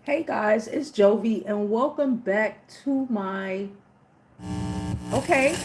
Hey guys, it's Jovi and welcome back to my okay.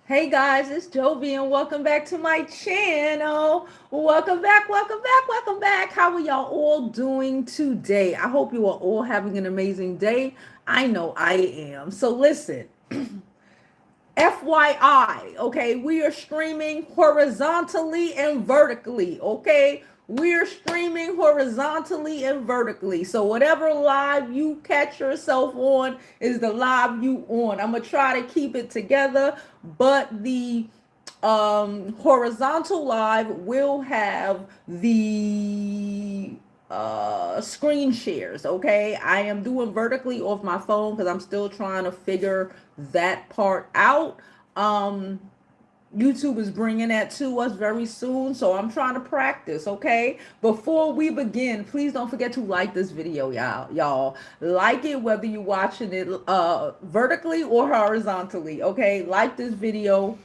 Hey guys, it's Jovi and welcome back to my channel. Welcome back. How are y'all all doing today? I hope you are all having an amazing day. I know I am. So listen, FYI, okay, we are streaming horizontally and vertically, okay? We're streaming horizontally and vertically. So whatever live you catch yourself on is the live you on. I'm gonna try to keep it together, but the horizontal live will have the screen shares. Okay, I am doing vertically off my phone because I'm still trying to figure that part out. um YouTube is bringing that to us very soon, so I'm trying to practice. Okay, before we begin, please don't forget to like this video, y'all like it whether you're watching it vertically or horizontally. Okay, like this video,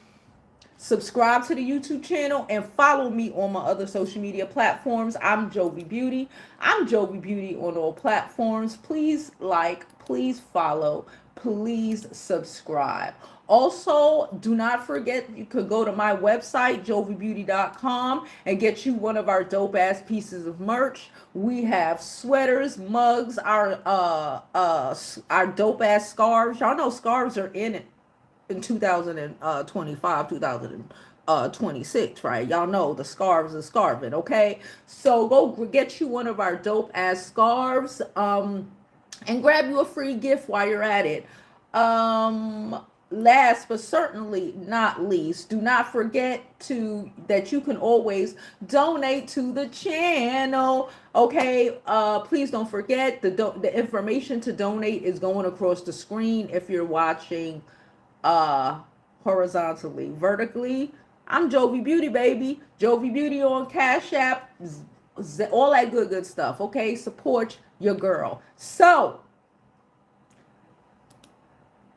subscribe to the YouTube channel, and follow me on my other social media platforms. I'm Jovi Beauty. I'm Jovi Beauty on all platforms. Please like, please follow, please subscribe. Also, do not forget you could go to my website, jovibeauty.com, and get you one of our dope ass pieces of merch. We have sweaters, mugs, our dope ass scarves. Y'all know scarves are in 2025, 2026, right? Y'all know the scarves is scarving, okay? So go get you one of our dope ass scarves, and grab you a free gift while you're at it. Last but certainly not least, do not forget to that you can always donate to the channel. Okay, please don't forget the information to donate is going across the screen if you're watching uh horizontally. Vertically, I'm Jovi Beauty, baby. Jovi Beauty on Cash App, all that good stuff. Okay, support your girl. So,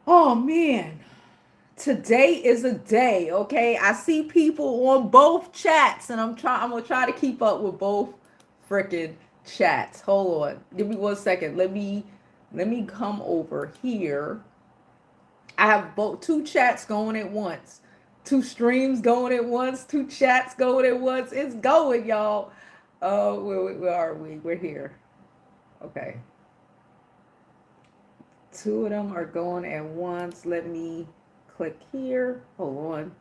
oh man, today is a day. Okay, I see people on both chats, and I'm gonna try to keep up with both freaking chats. Hold on, give me 1 second. Let me come over here. I have both two chats going at once, two streams going at once, two chats going at once. It's going, y'all. Where are we? We're here. Okay. Two of them are going at once. Let me click here. Hold on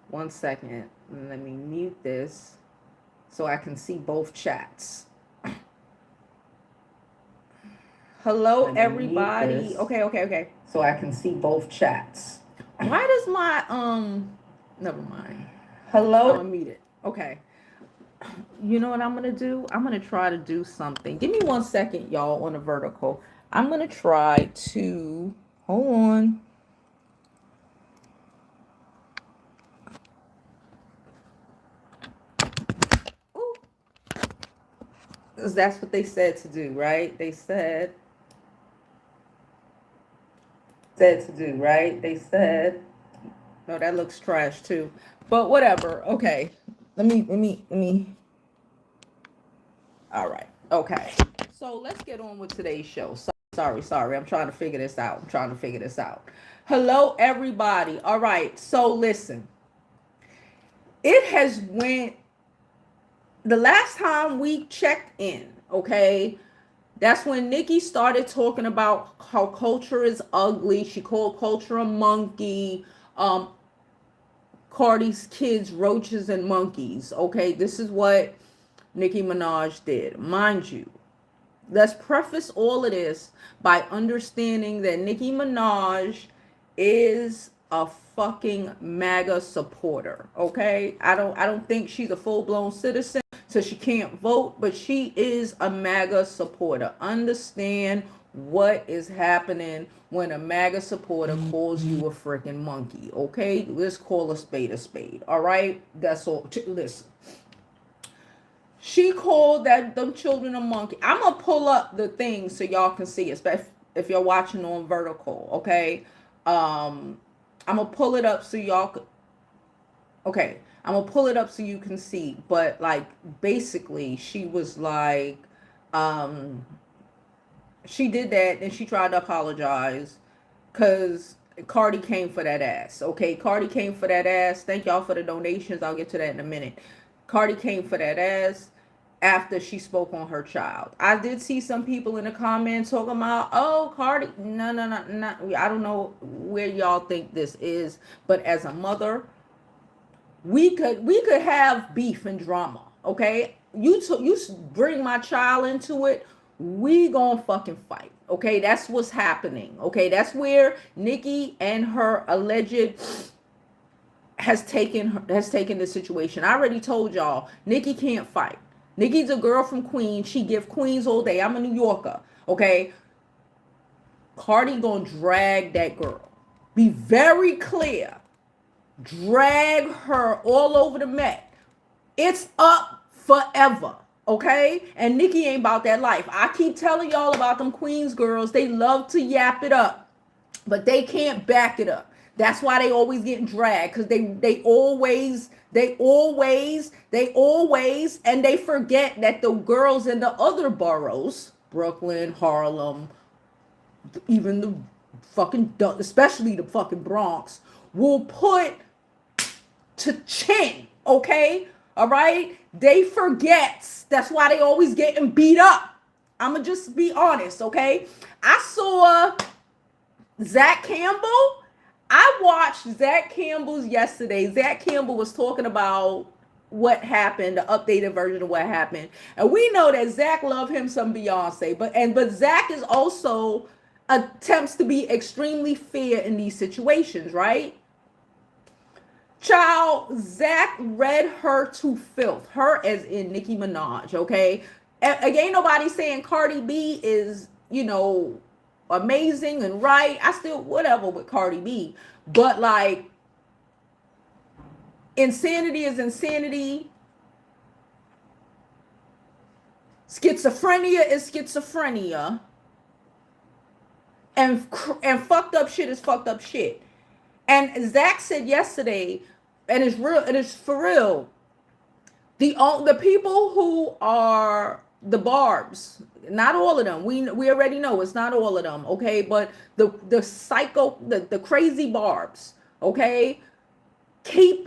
1 second. Let me mute this so I can see both chats. Hello, everybody. Okay. So I can see both chats. Why does my never mind. Hello. I'm gonna mute it. Okay. You know what I'm gonna do? I'm gonna try to do something. Give me 1 second, y'all, on the vertical. I'm gonna try to hold on. Ooh. 'Cause that's what they said to do, right? They said to do, right? They said, no, that looks trash too. But whatever. Okay. Let me. All right. Okay. So let's get on with today's show. Sorry. I'm trying to figure this out. Hello, everybody. All right. So listen. It has went the last time we checked in, okay? That's when Nicki started talking about how culture is ugly. She called culture a monkey. Cardi's kids roaches and monkeys. Okay, this is what Nicki Minaj did. Mind you, let's preface all of this by understanding that Nicki Minaj is a fucking MAGA supporter. Okay, I don't think she's a full blown citizen. so she can't vote, but she is a MAGA supporter. Understand what is happening when a MAGA supporter calls you a freaking monkey, okay? Let's call a spade a spade, all right? That's all. Listen. She called them children a monkey. I'm going to pull up the thing so y'all can see, especially if you're watching on vertical, okay? I'm going to pull it up so y'all can... Okay, I'm going to pull it up so you can see. But, like, basically, she was like... she did that and she tried to apologize because Cardi came for that ass. Okay, Cardi came for that ass. Thank y'all for the donations. I'll get to that in a minute. Cardi came for that ass after she spoke on her child. I did see some people in the comments talking about, oh, Cardi. No. I don't know where y'all think this is, but as a mother, we could have beef and drama. Okay, you bring my child into it, we gonna fucking fight. Okay, that's what's happening. Okay, that's where Nicki and her alleged has taken the situation. I already told y'all, Nicki can't fight. Nicki's a girl from Queens. She give Queens all day. I'm a New Yorker. Okay, Cardi gonna drag that girl. Be very clear. Drag her all over the mat. It's up forever. Okay? And Nicki ain't about that life. I keep telling y'all about them Queens girls. They love to yap it up, but they can't back it up. That's why they always getting dragged, because they always, and they forget that the girls in the other boroughs, Brooklyn, Harlem, even the fucking, especially the fucking Bronx, will put to chin, okay? All right? They forget. That's why they always getting beat up. I'ma just be honest, okay? I saw Zach Campbell. I watched Zach Campbell's yesterday. Zach Campbell was talking about what happened, the updated version of what happened. And we know that Zach loved him some Beyonce, but Zach is also attempts to be extremely fair in these situations, right? Child, Zach read her to filth. Her as in Nicki Minaj, okay? Ain't nobody saying Cardi B is, amazing and right. I still whatever with Cardi B. But like, insanity is insanity. Schizophrenia is schizophrenia. And fucked up shit is fucked up shit. And Zach said yesterday, and it's real, it is for real, the people who are the barbs, not all of them. We already know it's not all of them, okay? But the psycho, the crazy barbs, okay, keep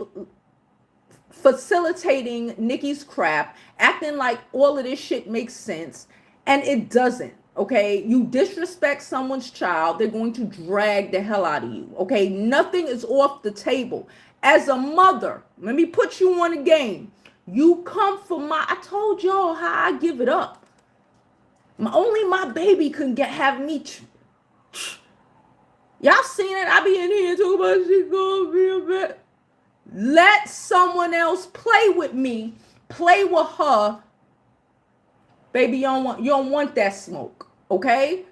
facilitating Nicki's crap, acting like all of this shit makes sense, and it doesn't. Okay, you disrespect someone's child, they're going to drag the hell out of you. Okay, nothing is off the table. As a mother, let me put you on a game. You come for I told y'all how I give it up. Only my baby can have me. Y'all seen it? I be in here too much. She's gonna be a bit. Let someone else play with me. Play with her. Baby, you don't want that smoke, okay?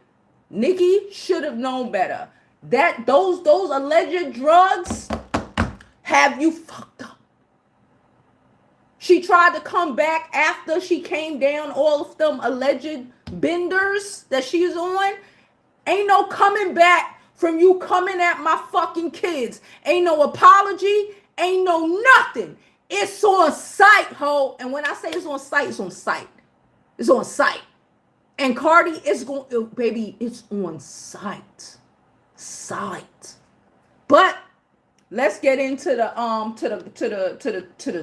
Nicki should have known better. That those alleged drugs have you fucked up. She tried to come back after she came down all of them alleged benders that she's on. Ain't no coming back from you coming at my fucking kids. Ain't no apology. Ain't no nothing. It's on sight, ho. And when I say it's on sight, it's on sight. It's on sight. And Cardi is going, baby, it's on sight. Sight. But let's get into the Twitter, to the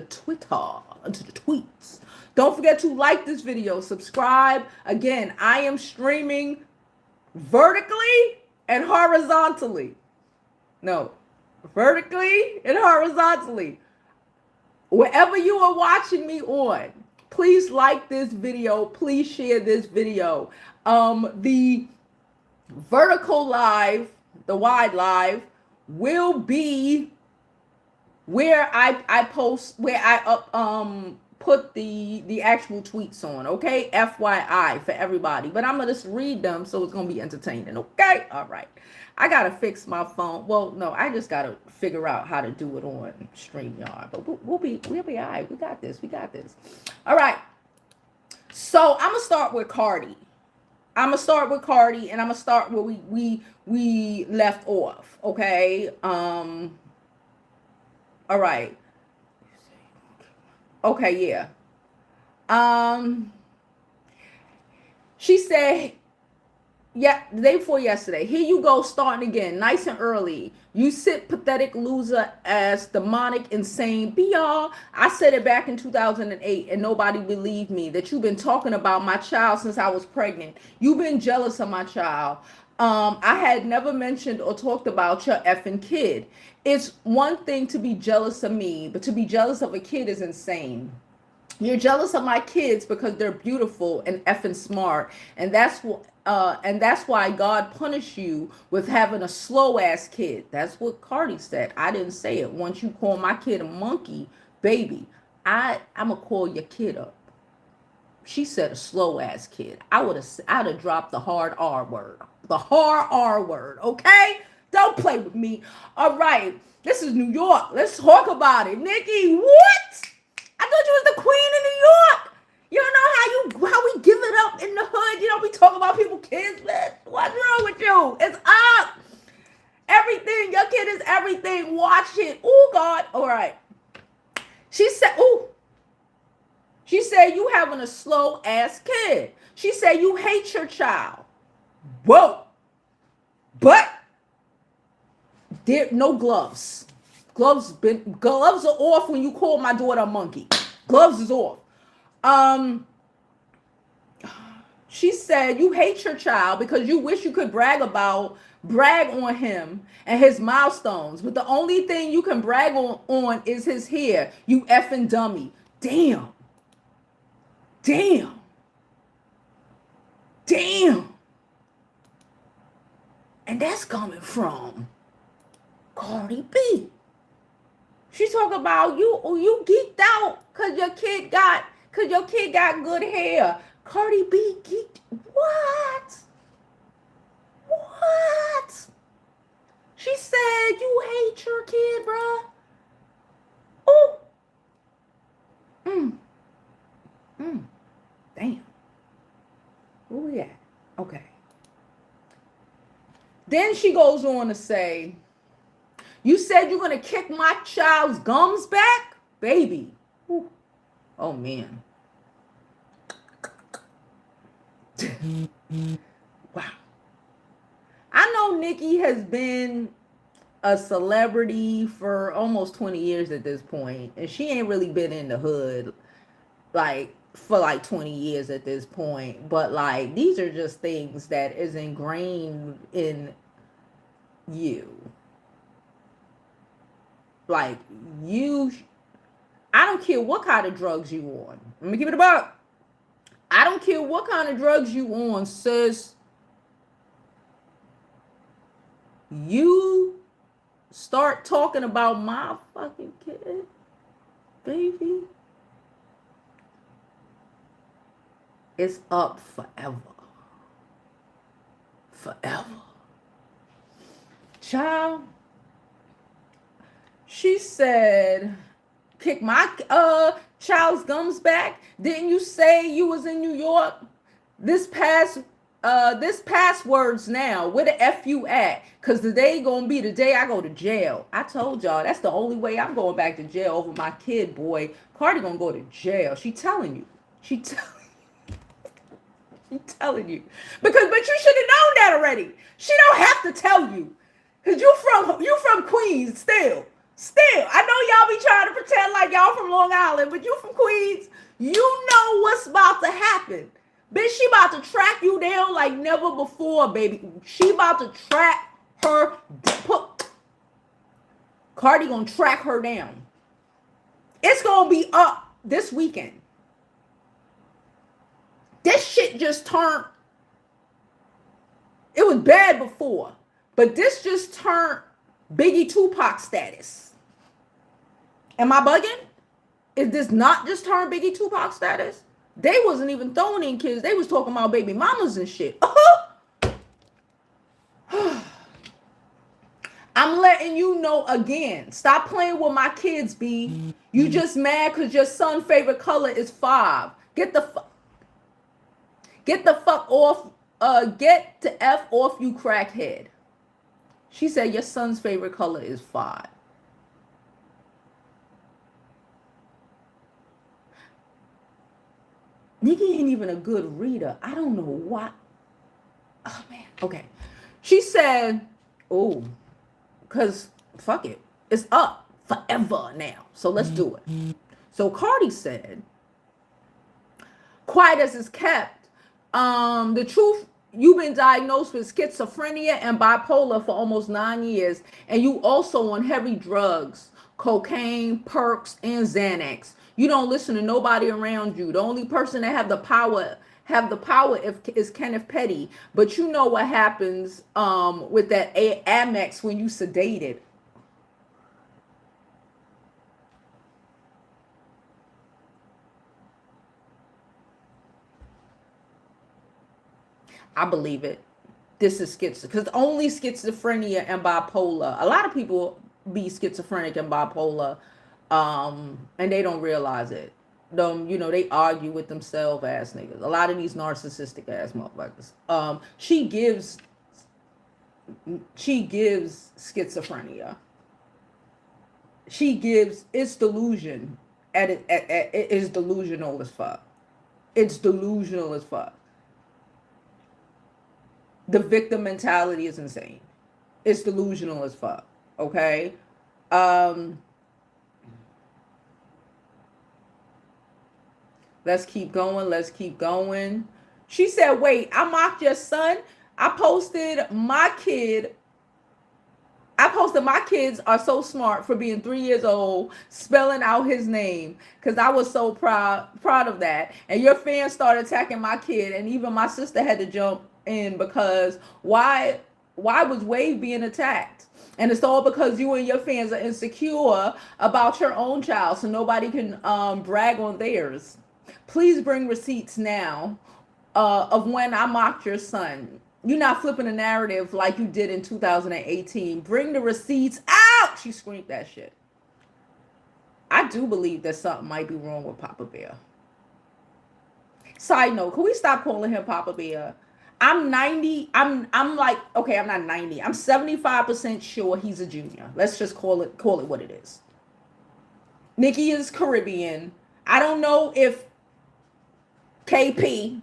tweets. Don't forget to like this video, subscribe. Again, I am streaming vertically and horizontally. No, vertically and horizontally. Wherever you are watching me on, please like this video. Please share this video. The vertical live, the wide live, will be where I post, where I put the actual tweets on, okay? FYI for everybody. But I'm going to just read them, so it's going to be entertaining, okay? All right. I got to fix my phone. Well, no, I just got to figure out how to do it on StreamYard. But we'll be all right. We got this. All right. So I'm going to start with Cardi. And I'm going to start where we left off, okay? All right. Okay, yeah. She said, yeah, the day before yesterday, here you go, starting again, nice and early. You sit pathetic loser as demonic, insane. Be y'all. I said it back in 2008 and nobody believed me that you've been talking about my child since I was pregnant. You've been jealous of my child. I had never mentioned or talked about your effing kid. It's one thing to be jealous of me, but to be jealous of a kid is insane. You're jealous of my kids because they're beautiful and effing smart, and that's why God punished you with having a slow ass kid. That's what Cardi said. I didn't say it. Once you call my kid a monkey, baby, I'ma call your kid up. She said a slow ass kid. I'd have dropped the hard R word. The hard R word, okay? Don't play with me. All right. This is New York. Let's talk about it. Nicki, what? I thought you was the queen of New York. You don't know how we give it up in the hood. You know, we talk about people's kids. What's wrong with you? It's up. Everything. Your kid is everything. Watch it. Oh, God. All right. She said, you having a slow ass kid. She said you hate your child. Whoa. But there no gloves. Gloves are off when you call my daughter a monkey. Gloves is off. She said you hate your child because you wish you could brag on him and his milestones, but the only thing you can brag on is his hair. You effing dummy. Damn. And that's coming from Cardi B. She talk about you geeked out because your kid got good hair. Cardi B geeked. What? She said you hate your kid, bruh. Oh. Damn. Where we at? Okay. Then she goes on to say, you said you're going to kick my child's gums back? Baby. Ooh. Oh, man. Wow. I know Nicki has been a celebrity for almost 20 years at this point, and she ain't really been in the hood for 20 years at this point. But these are just things that is ingrained in you. I don't care what kind of drugs you on. Let me give it a buck. I don't care what kind of drugs you on, sis. You start talking about my fucking kid, baby. It's up forever. Child. She said, kick my child's gums back. Didn't you say you was in New York? This passwords now. Where the F you at? Because today gonna be the day I go to jail. I told y'all that's the only way I'm going back to jail over my kid, boy. Cardi gonna go to jail. She telling you. But you should have known that already. She don't have to tell you. Because you from Queens still. I know y'all be trying to pretend like y'all from Long Island, but you from Queens. You know what's about to happen. Bitch, she about to track you down like never before, baby. She about to track her. Cardi gonna track her down. It's gonna be up this weekend. This shit just turned. It was bad before, but this just turned Biggie Tupac status. Am I bugging? Is this not just turn Biggie Tupac status? They wasn't even throwing in kids. They was talking about baby mamas and shit. I'm letting you know again. Stop playing with my kids, B. You just mad because your son's favorite color is 5. Get the fuck off. Get the F off, you crackhead. She said your son's favorite color is 5. Nicki ain't even a good reader. I don't know why. Oh, man. Okay. She said, oh, because fuck it. It's up forever now. So let's do it. So Cardi said, quiet as it's kept, the truth, you've been diagnosed with schizophrenia and bipolar for almost 9 years. And you also on heavy drugs, cocaine, perks, and Xanax. You don't listen to nobody around you. The only person that have the power is Kenneth Petty. But you know what happens with that Amex when you sedated. I believe it. This is because only schizophrenia and bipolar. A lot of people be schizophrenic and bipolar, and they don't realize it. They argue with themselves ass niggas. A lot of these narcissistic ass motherfuckers. She gives schizophrenia. She gives it's delusion. It is delusional as fuck. It's delusional as fuck. The victim mentality is insane. It's delusional as fuck. Okay. Let's keep going. She said, wait, I mocked your son. I posted my kids are so smart for being 3 years old, spelling out his name, because I was so proud of that. And your fans started attacking my kid, and even my sister had to jump in because why was Wave being attacked? And it's all because you and your fans are insecure about your own child, so nobody can brag on theirs. Please bring receipts now of when I mocked your son. You're not flipping the narrative like you did in 2018. Bring the receipts out. She screamed that shit. I do believe that something might be wrong with Papa Bear. Side note, can we stop calling him Papa Bear? I'm 90. I'm like, okay, I'm not 90. I'm 75% sure he's a junior. Let's just call it what it is. Nicki is Caribbean. I don't know if KP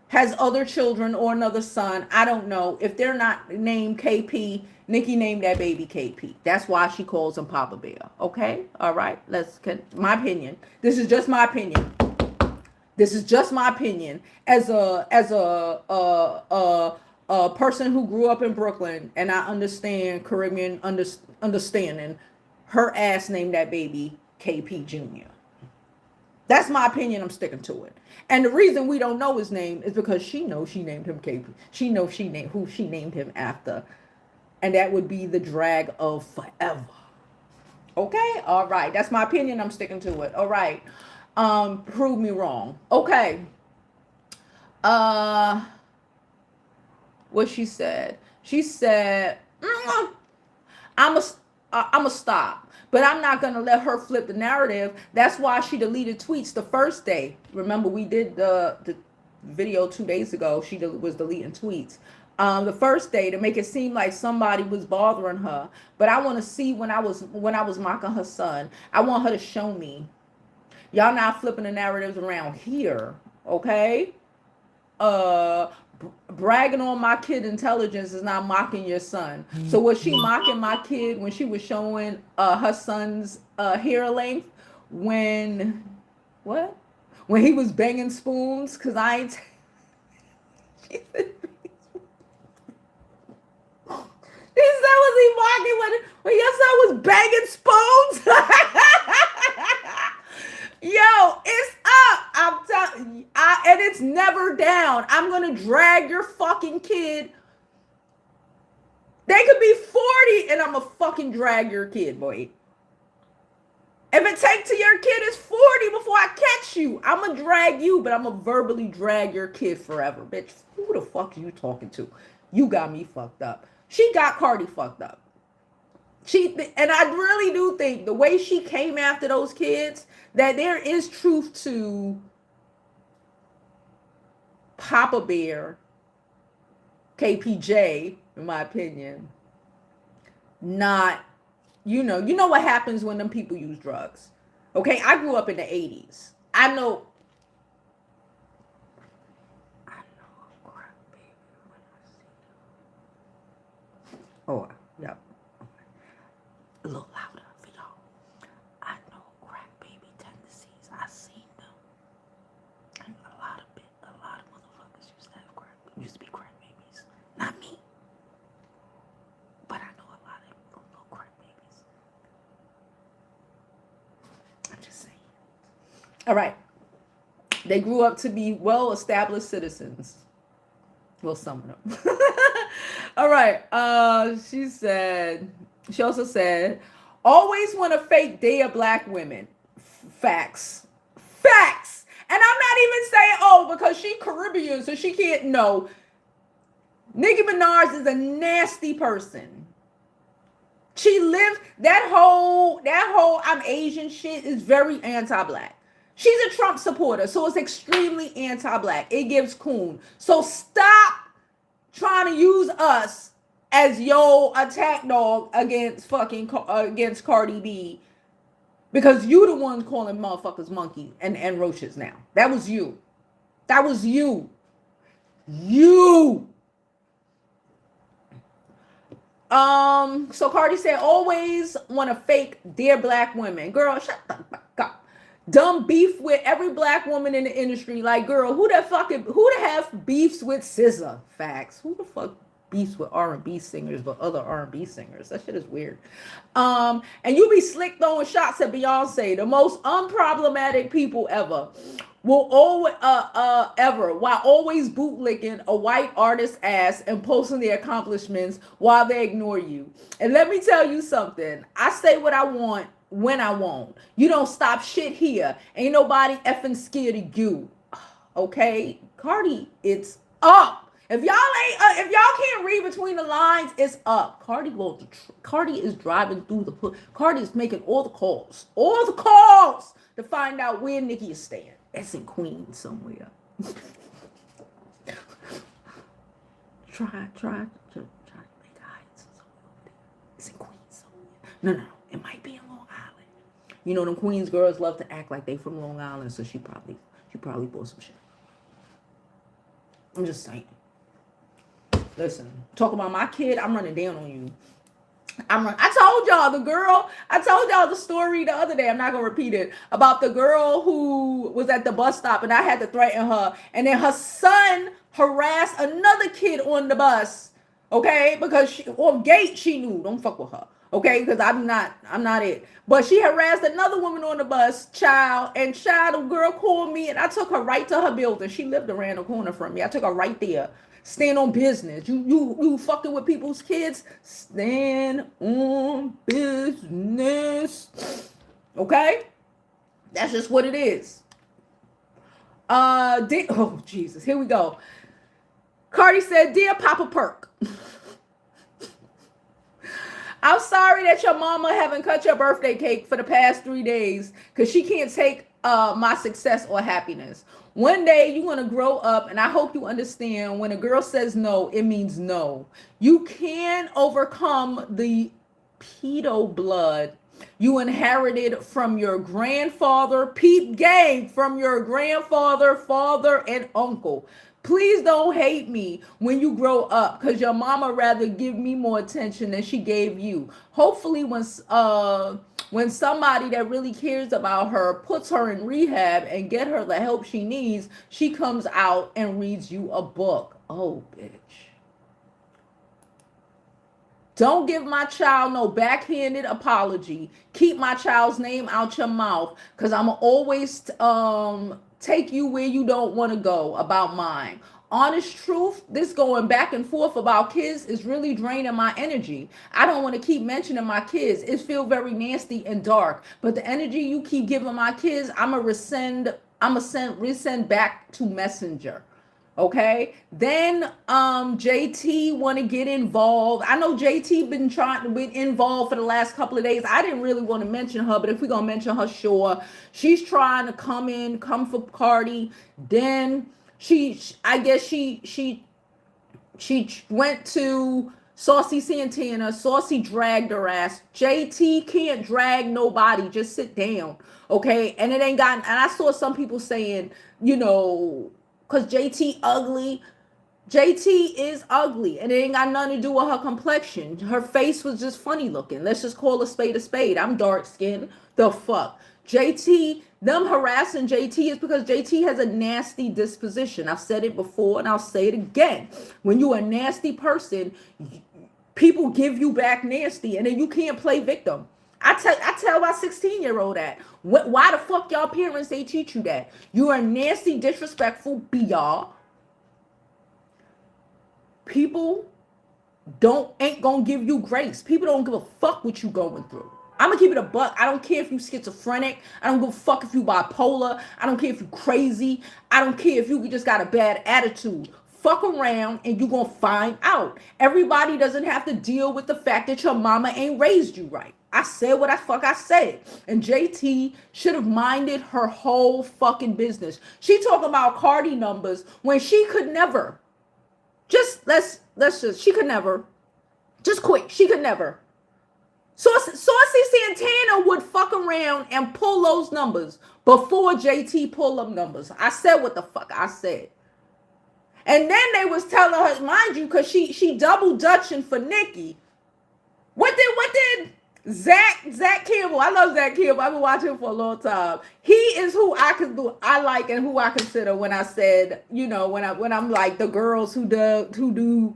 has other children or another son. I don't know. If they're not named KP, Nicki named that baby KP. That's why she calls him Papa Bear. Okay? All right. My opinion. This is just my opinion. As a person who grew up in Brooklyn, and I understand Caribbean understanding. Her ass named that baby KP Jr. That's my opinion. I'm sticking to it. And the reason we don't know his name is because she knows she named him KP. She knows who she named him after. And that would be the drag of forever. Okay? All right. That's my opinion. I'm sticking to it. All right. Prove me wrong. Okay. What she said? She said, I'm a stop. But I'm not going to let her flip the narrative. That's why she deleted tweets the first day. Remember, we did the video 2 days ago. She was deleting tweets. The first day to make it seem like somebody was bothering her. But I want to see when I was mocking her son. I want her to show me. Y'all not flipping the narratives around here. Okay? Bragging on my kid intelligence is not mocking your son. So was she mocking my kid when she was showing her son's hair length when he was banging spoons? Because I ain't she said, was he mocking when your son was banging spoons? Yo, it's up. I'm telling you, and it's never down. I'm gonna drag your fucking kid. They could be 40 and I'm gonna fucking drag your kid, boy. If it take to your kid is 40 before I catch you, I'ma drag you, but I'ma verbally drag your kid forever. Bitch, who the fuck are you talking to? You got me fucked up. She got Cardi fucked up. And I really do think the way she came after those kids, that there is truth to Papa Bear, KPJ, in my opinion, not, you know what happens when them people use drugs. Okay, I grew up in the 80s. I know crap, baby, when I see them. Oh, yeah. A little louder for y'all. I know crack baby tendencies. I seen them. And a lot of motherfuckers used to be crack babies. Not me. But I know a lot of little crack babies. I'm just saying. All right. They grew up to be well-established citizens. Well, some of them. All right. She also said, always want to fake date black women. Facts. Facts. And I'm not even saying, because she Caribbean, so she can't know. Nicki Minaj is a nasty person. She lived that whole I'm Asian shit is very anti-black. She's a Trump supporter, so it's extremely anti-black. It gives coon. So stop trying to use us as yo attack dog against Cardi B, because you the one calling motherfuckers monkey and roaches now. That was you. So Cardi said, always want to fake dear black women. Girl, shut the fuck up. Dumb beef with every black woman in the industry. Like, girl, who the have beefs with SZA? Facts. Who the fuck beefs with R&B singers but other R&B singers? That shit is weird. And you be slick throwing shots at Beyonce, the most unproblematic people ever. Will always while always bootlicking a white artist's ass and posting their accomplishments while they ignore you. And let me tell you something. I say what I want when I want. You don't stop shit here. Ain't nobody effing scared of you. Okay? Cardi, it's up. If y'all can't read between the lines, it's up. Cardi is driving through the hood. Cardi is making all the calls to find out where Nicki is staying. It's in Queens somewhere. try to make eyes. It's in Queens somewhere. No. It might be in Long Island. You know, them Queens girls love to act like they from Long Island, so she probably bought some shit. I'm just saying. Listen, talk about my kid, I'm running down on you. I told y'all the story the other day. I'm not going to repeat it. About the girl who was at the bus stop and I had to threaten her. And then her son harassed another kid on the bus. Okay? Because she knew. Don't fuck with her. Okay? Because I'm not it. But she harassed another woman on the bus, the girl called me and I took her right to her building. She lived around the corner from me. I took her right there. Stand on business. You fucking with people's kids. Stand on business. Okay? That's just what it is. Oh, Jesus. Here we go. Cardi said, dear Papa Perk. I'm sorry that your mama haven't cut your birthday cake for the past 3 days because she can't take my success or happiness. One day you're going to grow up, and I hope you understand when a girl says no, it means no. You can overcome the pedo blood you inherited from your grandfather, peep gang, from your grandfather, father, and uncle. Please don't hate me when you grow up because your mama rather give me more attention than she gave you. Hopefully when somebody that really cares about her puts her in rehab and get her the help she needs, she comes out and reads you a book. Oh, bitch. Don't give my child no backhanded apology. Keep my child's name out your mouth because I'm always take you where you don't want to go about mine. honest truth, this going back and forth about kids is really draining my energy. I don't want to keep mentioning my kids. It feels very nasty and dark. But the energy you keep giving my kids, resend back to Messenger. Okay. Then JT want to get involved. I know JT been trying to get involved for the last couple of days. I didn't really want to mention her, but if we're gonna mention her, sure. She's trying to come for Cardi. Then I guess she went to Saucy Santana. Saucy dragged her ass. JT can't drag nobody. Just sit down. Okay. And it ain't gotten, and I saw some people saying, because JT ugly. JT is ugly. And it ain't got nothing to do with her complexion. Her face was just funny looking. Let's just call a spade a spade. I'm dark skinned. The fuck. JT, them harassing JT is because JT has a nasty disposition. I've said it before and I'll say it again. When you're a nasty person, people give you back nasty and then you can't play victim. I tell my 16-year-old that. Why the fuck y'all parents they teach you that? You are nasty, disrespectful, y'all. People ain't gonna give you grace. People don't give a fuck what you going through. I'm gonna keep it a buck. I don't care if you schizophrenic. I don't give a fuck if you bipolar. I don't care if you crazy. I don't care if you just got a bad attitude. Fuck around and you gonna find out. Everybody doesn't have to deal with the fact that your mama ain't raised you right. I said what I said. And JT should have minded her whole fucking business. She talking about Cardi numbers when she could never. She could never. Just quick, she could never. Saucy Santana would fuck around and pull those numbers before JT pull them numbers. I said what the fuck I said. And then they was telling her, mind you, because she double dutching for Nicki. What did Zach Campbell? I love Zach Campbell. I've been watching him for a long time. He is who I like and who I consider when I said, when I'm like the girls who do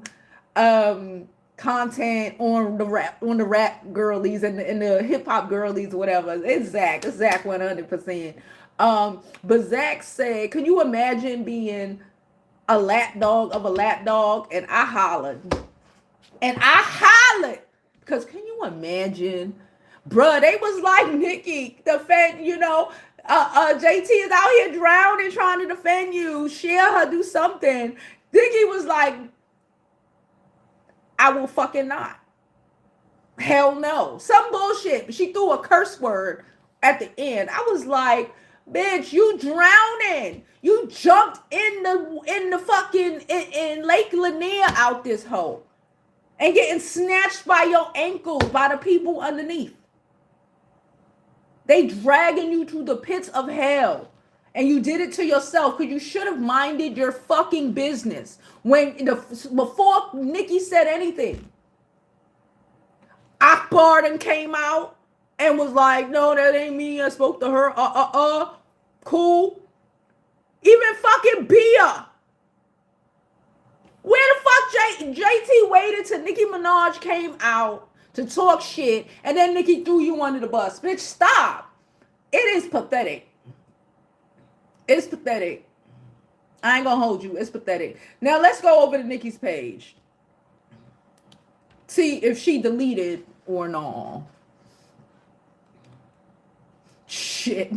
content on the rap girlies and the hip hop girlies, whatever. It's Zach 100%. But Zach said, can you imagine being a lap dog of a lap dog? And I hollered. Because can you imagine? Bruh, they was like, Nicki, defend, JT is out here drowning trying to defend you. Share her, do something. Nicki was like, I will fucking not. Hell no. Some bullshit. She threw a curse word at the end. I was like, bitch, you drowning. You jumped in the fucking in Lake Lanier out this hole. And getting snatched by your ankles by the people underneath. They dragging you to the pits of hell. And you did it to yourself because you should have minded your fucking business before Nicki said anything. Akbar then came out and was like, no, that ain't me. I spoke to her. Cool. Even fucking Bia. Where the fuck JT waited till Nicki Minaj came out to talk shit and then Nicki threw you under the bus? Bitch, stop. It is pathetic. It's pathetic. I ain't gonna hold you. It's pathetic. Now let's go over to Nicki's page. See if she deleted or not. Shit.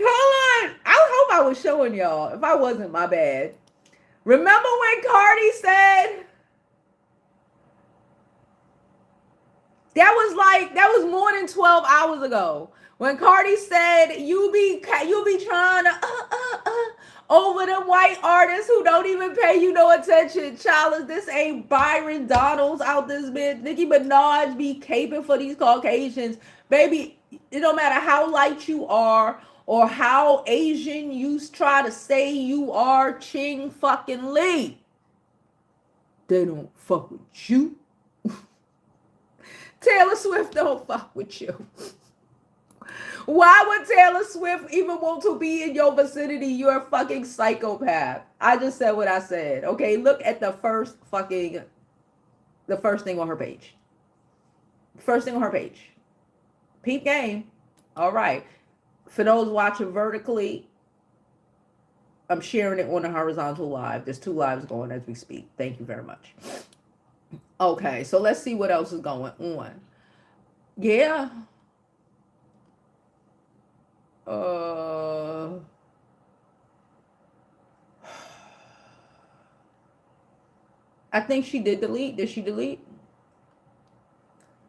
Hold on. I hope I was showing y'all. If I wasn't, my bad. Remember when Cardi said that was more than 12 hours ago. When Cardi said you be trying to over the white artists who don't even pay you no attention. Child, this ain't Byron Donalds out this bitch. Nicki Minaj be caping for these Caucasians. Baby, it don't matter how light you are or how Asian you try to say you are, Ching fucking Lee. They don't fuck with you. Taylor Swift don't fuck with you. Why would Taylor Swift even want to be in your vicinity? You're a fucking psychopath. I just said what I said. Okay, look at the first thing on her page. First thing on her page. Peep game. All right. For those watching vertically, I'm sharing it on a horizontal live. There's 2 lives going as we speak. Thank you very much. Okay, so let's see what else is going on. Yeah. Uh I think she did delete. Did she delete?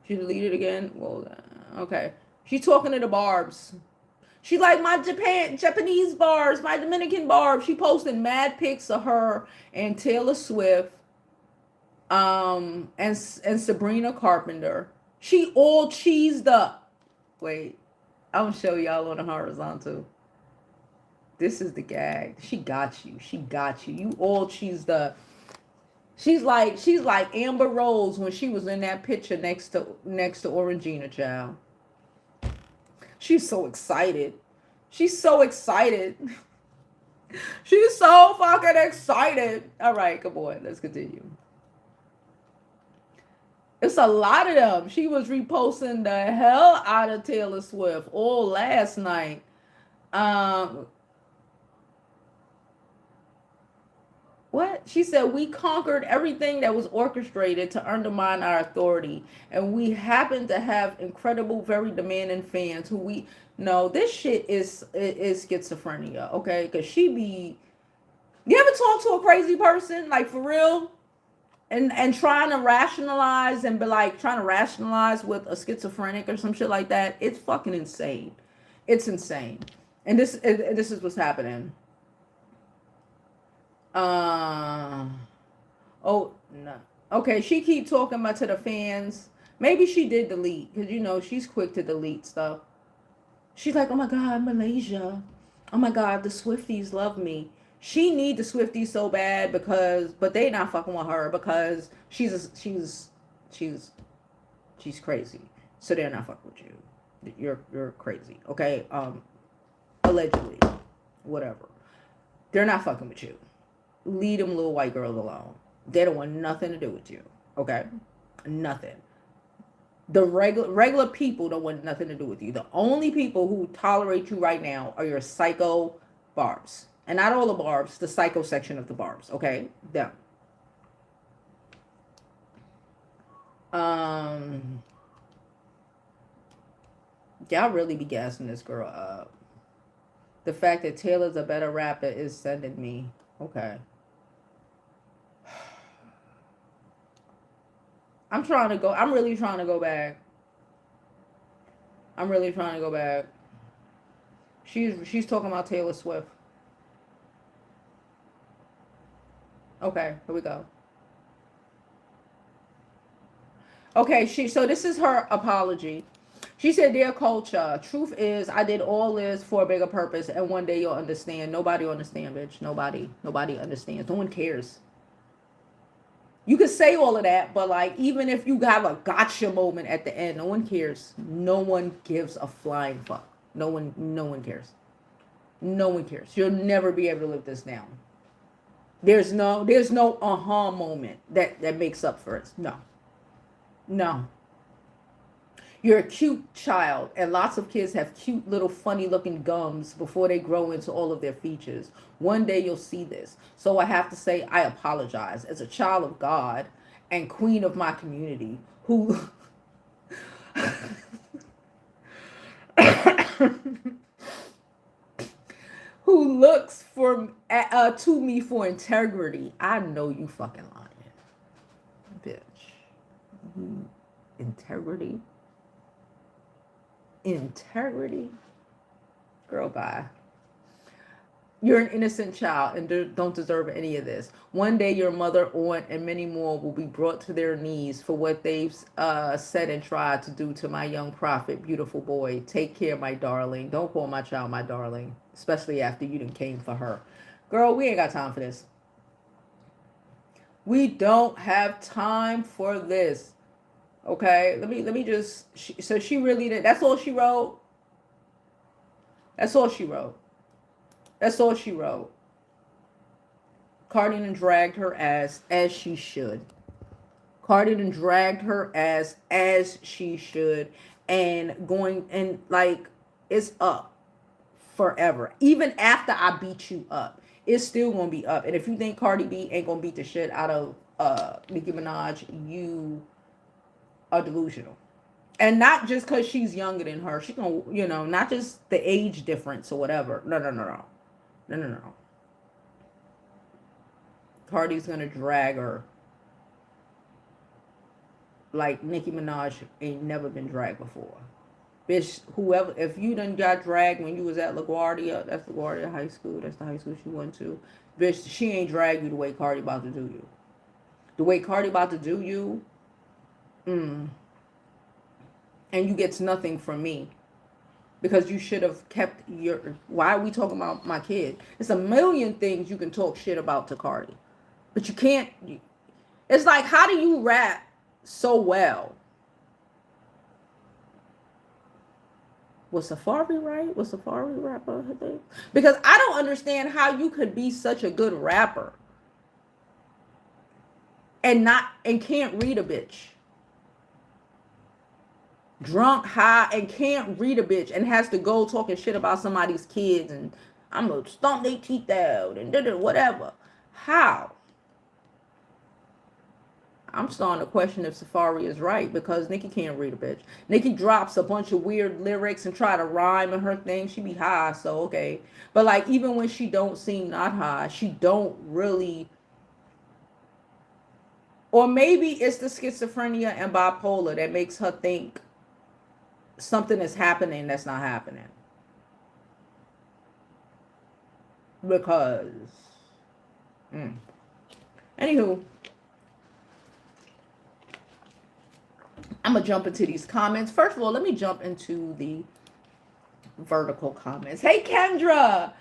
She deleted again? Well, okay. She's talking to the Barbs. She like my Japanese Barbs, my Dominican Barbs. She posted mad pics of her and Taylor Swift, and Sabrina Carpenter. She all cheesed up. Wait, I'm gonna show y'all on the horizontal. This is the gag. She got you. She got you. You all cheesed up. She's like Amber Rose when she was in that picture next to Orangina, child. She's so excited. She's so excited. She's so fucking excited. All right, come on, let's continue. It's a lot of them. She was reposting the hell out of Taylor Swift all last night. Um, What? She said, we conquered everything that was orchestrated to undermine our authority. And we happen to have incredible, very demanding fans who we know this shit is schizophrenia, okay? Because she be. You ever talk to a crazy person, like for real? And trying to rationalize and be like, trying to rationalize with a schizophrenic or some shit like that? It's fucking insane. It's insane. And this is what's happening. Uh, oh no. Okay, she keep talking about to the fans. Maybe she did delete because she's quick to delete stuff. She's like, oh my god, Malaysia. Oh my god, the Swifties love me. She need the Swifties so bad but they not fucking with her because she's crazy. So they're not fucking with you. You're crazy. Okay. Allegedly, whatever. They're not fucking with you. Leave them little white girls alone. They don't want nothing to do with you. Okay? Nothing. The regular people don't want nothing to do with you. The only people who tolerate you right now are your psycho Barbs. And not all the Barbs, the psycho section of the Barbs. Okay? Them. Y'all really be gassing this girl up. The fact that Taylor's a better rapper is sending me. Okay. I'm really trying to go back. I'm really trying to go back. She's talking about Taylor Swift. Okay, here we go. Okay, so this is her apology. She said, dear culture, truth is I did all this for a bigger purpose and one day you'll understand. Nobody understands, bitch. Nobody understands. No one cares. You could say all of that, but like even if you have a gotcha moment at the end, no one cares. No one gives a flying fuck. No one cares. No one cares. You'll never be able to live this down. There's no aha moment that makes up for it. No. You're a cute child, and lots of kids have cute little funny looking gums before they grow into all of their features. One day you'll see this. So I have to say I apologize as a child of God and queen of my community who who looks to me for integrity. I know you fucking lying, bitch. Integrity. Girl, bye. You're an innocent child and don't deserve any of this. One day your mother, aunt, and many more will be brought to their knees for what they've said and tried to do to my young prophet, beautiful boy. Take care, my darling. Don't call my child my darling, especially after you done came for her. Girl, we ain't got time for this. We don't have time for this. Okay, let me just. So she really did. That's all she wrote. That's all she wrote. Cardi done dragged her ass as she should. And going and like it's up. forever. Even after I beat you up, it's still gonna be up. And if you think Cardi B ain't gonna beat the shit out of Nicki Minaj, you are delusional. And not just because she's younger than her. She gonna, you know, not just the age difference or whatever. No, no, no, no. No, no, no. Cardi's gonna drag her like Nicki Minaj ain't never been dragged before. Bitch, whoever, if you done got dragged when you was at LaGuardia, that's LaGuardia High School, that's the high school she went to, bitch, she ain't dragged you the way Cardi about to do you. The way Cardi about to do you, and you gets nothing from me. Because you should have kept your, why are we talking about my kid? It's a million things you can talk shit about to Cardi. But you can't, it's like, how do you rap so well? Was Safari right? Was Safari rapper? Because I don't understand how you could be such a good rapper and can't read a bitch. Drunk, high, and can't read a bitch and has to go talking shit about somebody's kids and I'm gonna stomp their teeth out and whatever. How? I'm starting to question if Safari is right because Nicki can't read a bitch. Nicki drops a bunch of weird lyrics and try to rhyme in her thing. She be high, so okay. But like even when she don't seem not high, she don't really. Or maybe it's the schizophrenia and bipolar that makes her think something is happening that's not happening. Because, anywho. I'm going to jump into these comments. First of all, let me jump into the vertical comments. Hey, Kendra.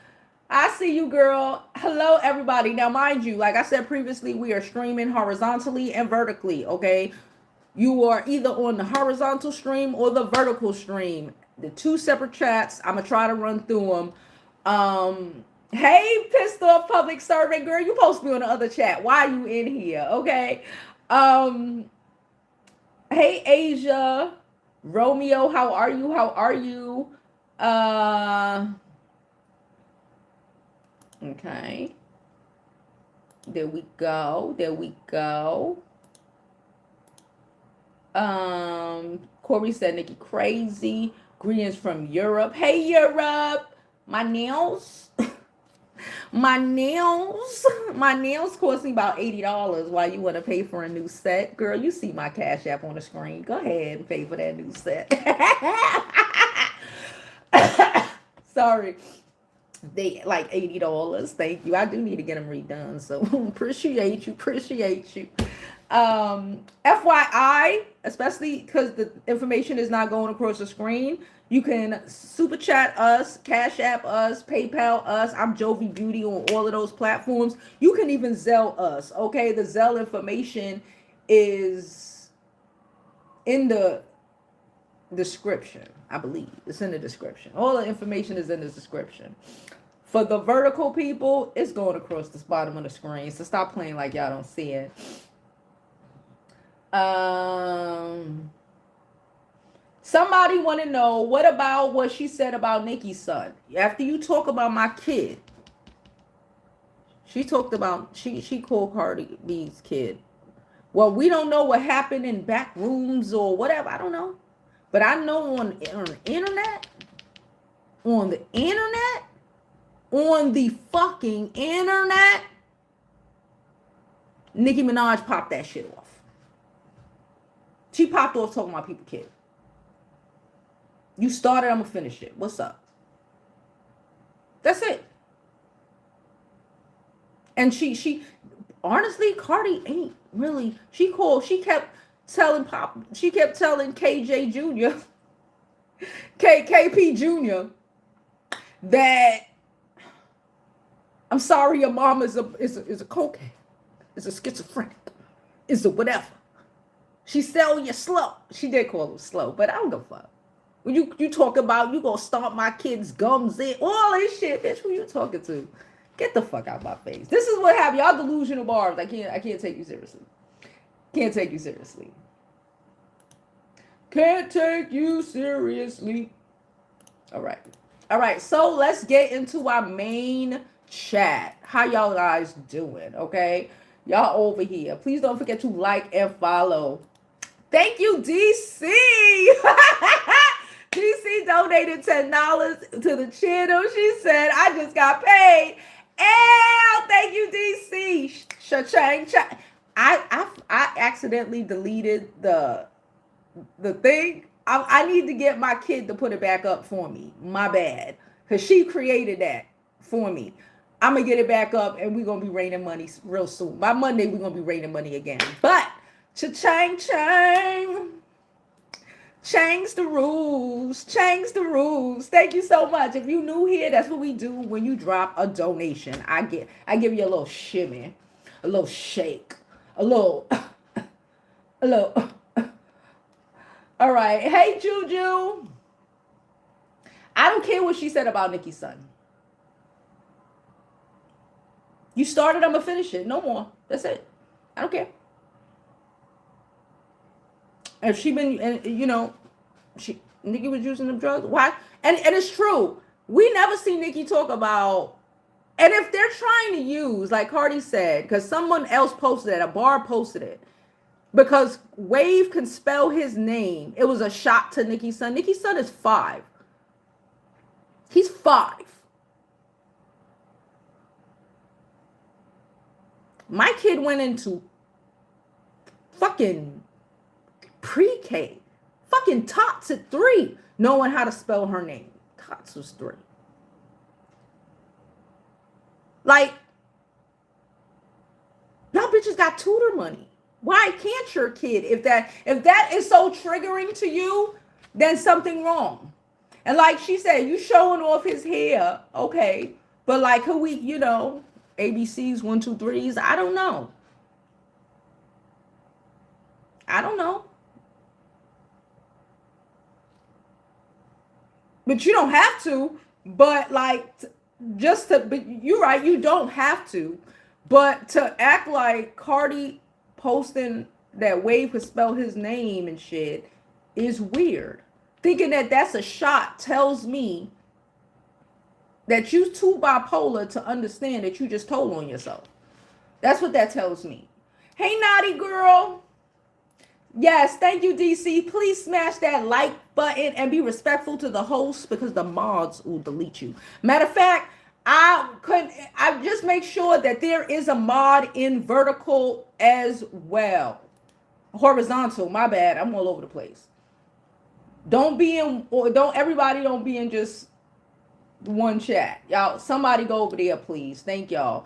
I see you, girl. Hello, everybody. Now, mind you, like I said previously, we are streaming horizontally and vertically, okay? You are either on the horizontal stream or the vertical stream. The two separate chats. I'm going to try to run through them. Hey, pissed off public servant, girl. You supposed to be on the other chat. Why are you in here, okay? Hey, Asia. Romeo, how are you? How are you? Okay. There we go. There we go. Corey said Nicki crazy. Greetings from Europe. Hey, Europe. My nails. My nails cost me about $80. Why you want to pay for a new set? Girl, you see my Cash App on the screen. Go ahead and pay for that new set. Sorry. They like $80. Thank you. I do need to get them redone. So appreciate you. FYI, especially because the information is not going across the screen, you can super chat us, Cash App us, PayPal us. I'm Jovi Beauty on all of those platforms. You can even Zelle us, okay? The Zelle information is in the description, I believe. It's in the description. All the information is in the description. For the vertical people, it's going across the bottom of the screen. So stop playing like y'all don't see it. Somebody want to know, what about what she said about Nicki's son? After you talk about my kid, she talked about, she called Cardi B's kid. Well, we don't know what happened in back rooms or whatever. I don't know. But I know on the internet, on the fucking internet, Nicki Minaj popped that shit off. She popped off talking about people kid. You started, I'm gonna finish it. What's up? That's it. And she honestly, Cardi ain't really, she kept telling KJ Jr. KP Jr. that I'm sorry your mom is a cokehead, is a schizophrenic, is a whatever. She sell you slow. She did call him slow, but I don't give a fuck. When you talk about you gonna stomp my kids' gums in, all this shit, bitch, who you talking to? Get the fuck out of my face. This is what happened. Y'all delusional barbs. I can't take you seriously. Can't take you seriously. Can't take you seriously. All right. All right, so let's get into our main chat. How y'all guys doing? Okay, y'all over here. Please don't forget to like and follow. Thank you, DC. DC donated $10 to the channel. She said, "I just got paid." And thank you, DC. Cha-chang, cha. I accidentally deleted the thing. I need to get my kid to put it back up for me. My bad. Because she created that for me. I'm going to get it back up and we're going to be raining money real soon. By Monday, we're going to be raining money again. But, cha-chang, chang. Change the rules. Change the rules. Thank you so much. If you new here, that's what we do when you drop a donation. I give you a little shimmy, a little shake, a little, a little. All right. Hey, Juju. I don't care what she said about Nicki's son. You started, I'm going to finish it. No more. That's it. I don't care. If she been, and you know, Nicki was using them drugs. Why? And it's true. We never see Nicki talk about, and if they're trying to use, like Cardi said, because someone else posted it, a bar posted it, because Wave can spell his name. It was a shot to Nicki's son. Nicki's son is 5. He's 5. My kid went into fucking pre-K. Fucking Tots at 3, knowing how to spell her name. Tots was 3. Like, y'all bitches got tutor money. Why can't your kid? If that is so triggering to you, then something wrong. And like she said, you showing off his hair, okay. But like, could we, you know, ABCs, 1, 2, 3s? I don't know. I don't know. But you don't have to. But like, just to, but you're right, you don't have to. But to act like Cardi posting that Wave could spell his name and shit is weird. Thinking that that's a shot tells me that you too bipolar to understand that you just told on yourself. That's what that tells me. Hey, naughty girl. Yes, thank you, DC. Please smash that like button and be respectful to the host because the mods will delete you. Matter of fact, I just make sure that there is a mod in vertical as well. Horizontal, my bad. I'm all over the place. Don't be in, or everybody don't be in just one chat. Y'all, somebody go over there, please. Thank y'all.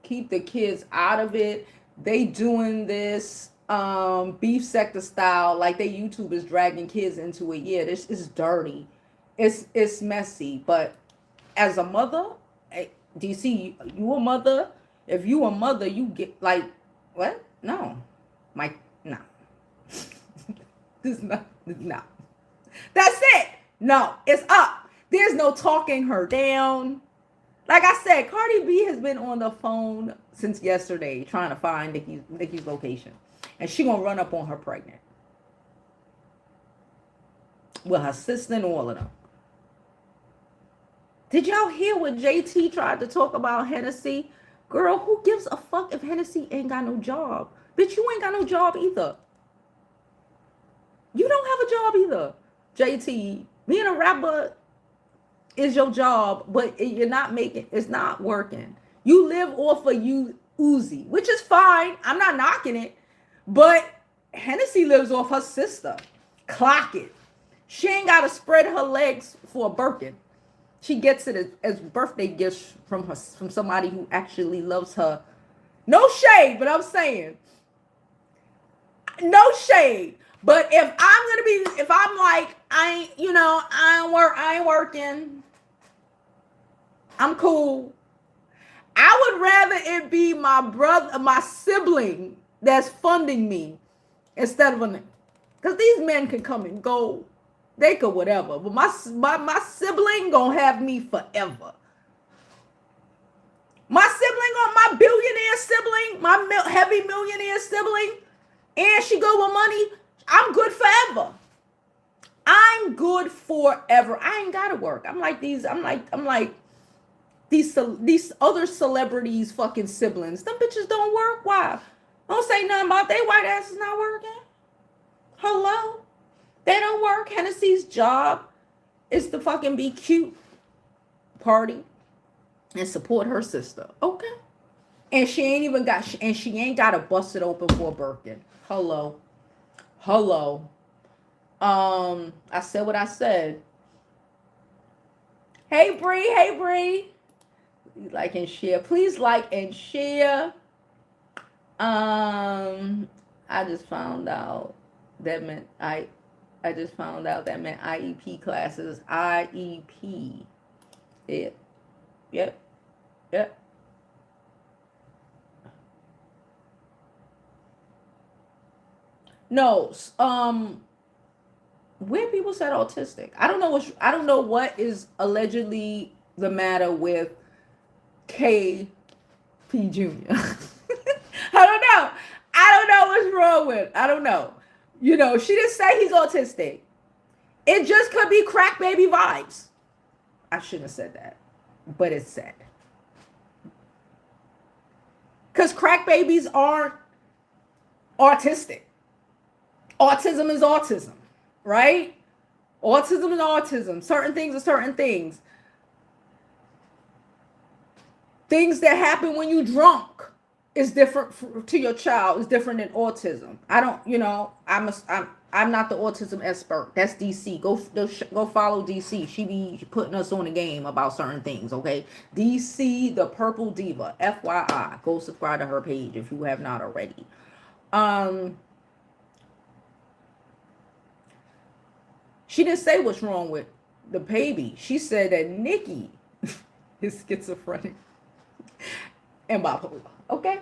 Keep the kids out of it. They doing this beef sector style, like they YouTubers dragging kids into it. Yeah, this is dirty. It's messy. But as a mother, DC, you a mother. If you a mother, you get like what? No, no. This is not. No. That's it. No, it's up. There's no talking her down. Like I said, Cardi B has been on the phone since yesterday trying to find Nicki's location. And she gonna run up on her pregnant. With her sister and all of them. Did y'all hear what JT tried to talk about Hennessy? Girl, who gives a fuck if Hennessy ain't got no job? Bitch, you ain't got no job either. You don't have a job either. JT, being a rapper is your job, but you're not making, it's not working. You live off of you Uzi, which is fine. I'm not knocking it. But Hennessy lives off her sister. Clock it. She ain't got to spread her legs for a Birkin. She gets it as birthday gifts from somebody who actually loves her. No shade, but I'm saying. No shade. But if I'm like, I ain't working. I'm cool. I would rather it be my brother, my sibling that's funding me instead of a nigga. Because these men can come and go. They could whatever. But my sibling gonna have me forever. My sibling, my billionaire sibling, my heavy millionaire sibling, and she go with money. I'm good forever. I'm good forever. I ain't gotta work. I'm like these other celebrities fucking siblings. Them bitches don't work. Why? Don't say nothing about they white asses not working. Hello? They don't work. Hennessy's job is to fucking be cute, party, and support her sister. Okay. And she ain't got to bust it open for a Birkin. Hello. Hello. I said what I said. Hey Bree, hey Bree. Like and share. Please like and share. I just found out that meant I just found out that meant IEP classes. IEP. Yep. Yep. Yep. No, where people said autistic. I don't know what is allegedly the matter with KP Jr. I don't know. I don't know what's wrong with. I don't know. You know, she didn't say he's autistic. It just could be crack baby vibes. I shouldn't have said that, but it's said. Because crack babies aren't autistic. Autism is autism, right? Autism is autism. Certain things are certain things. Things that happen when you drunk is different to your child. Is different than autism. I don't, you know, I'm not the autism expert. That's DC. Go follow DC. She be putting us on the game about certain things. Okay, DC, the Purple Diva. FYI, go subscribe to her page if you have not already. She didn't say what's wrong with the baby. She said that Nicki is schizophrenic and bipolar. Okay,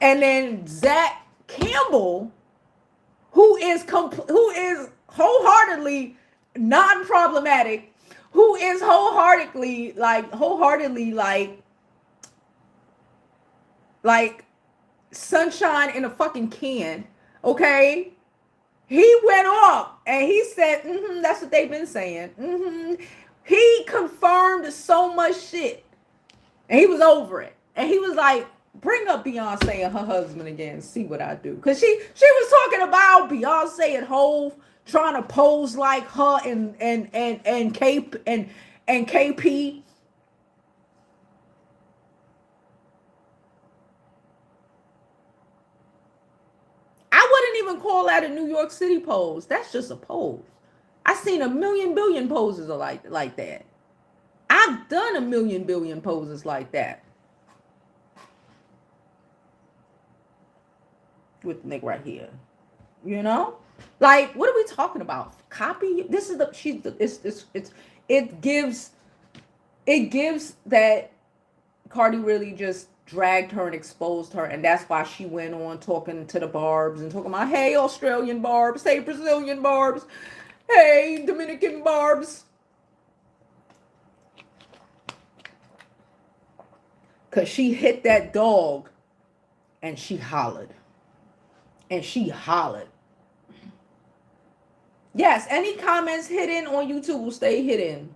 and then Zach Campbell, who is wholeheartedly non-problematic, who is wholeheartedly like sunshine in a fucking can. Okay, he went off and he said, that's what they've been saying. He confirmed so much shit, and he was over it. And he was like, bring up Beyonce and her husband again, see what I do. Because she was talking about Beyonce and Hove trying to pose like her and KP. I wouldn't even call that a New York City pose. That's just a pose. I've seen a million billion poses like that. I've done a million billion poses like that. With the nigga right here, you know, like what are we talking about? Copy. This is it gives that Cardi really just dragged her and exposed her, and that's why she went on talking to the Barbs and talking about, hey Australian Barbs, hey Brazilian Barbs, hey Dominican Barbs, because she hit that dog and she hollered. And she hollered. Yes, any comments hidden on YouTube will stay hidden.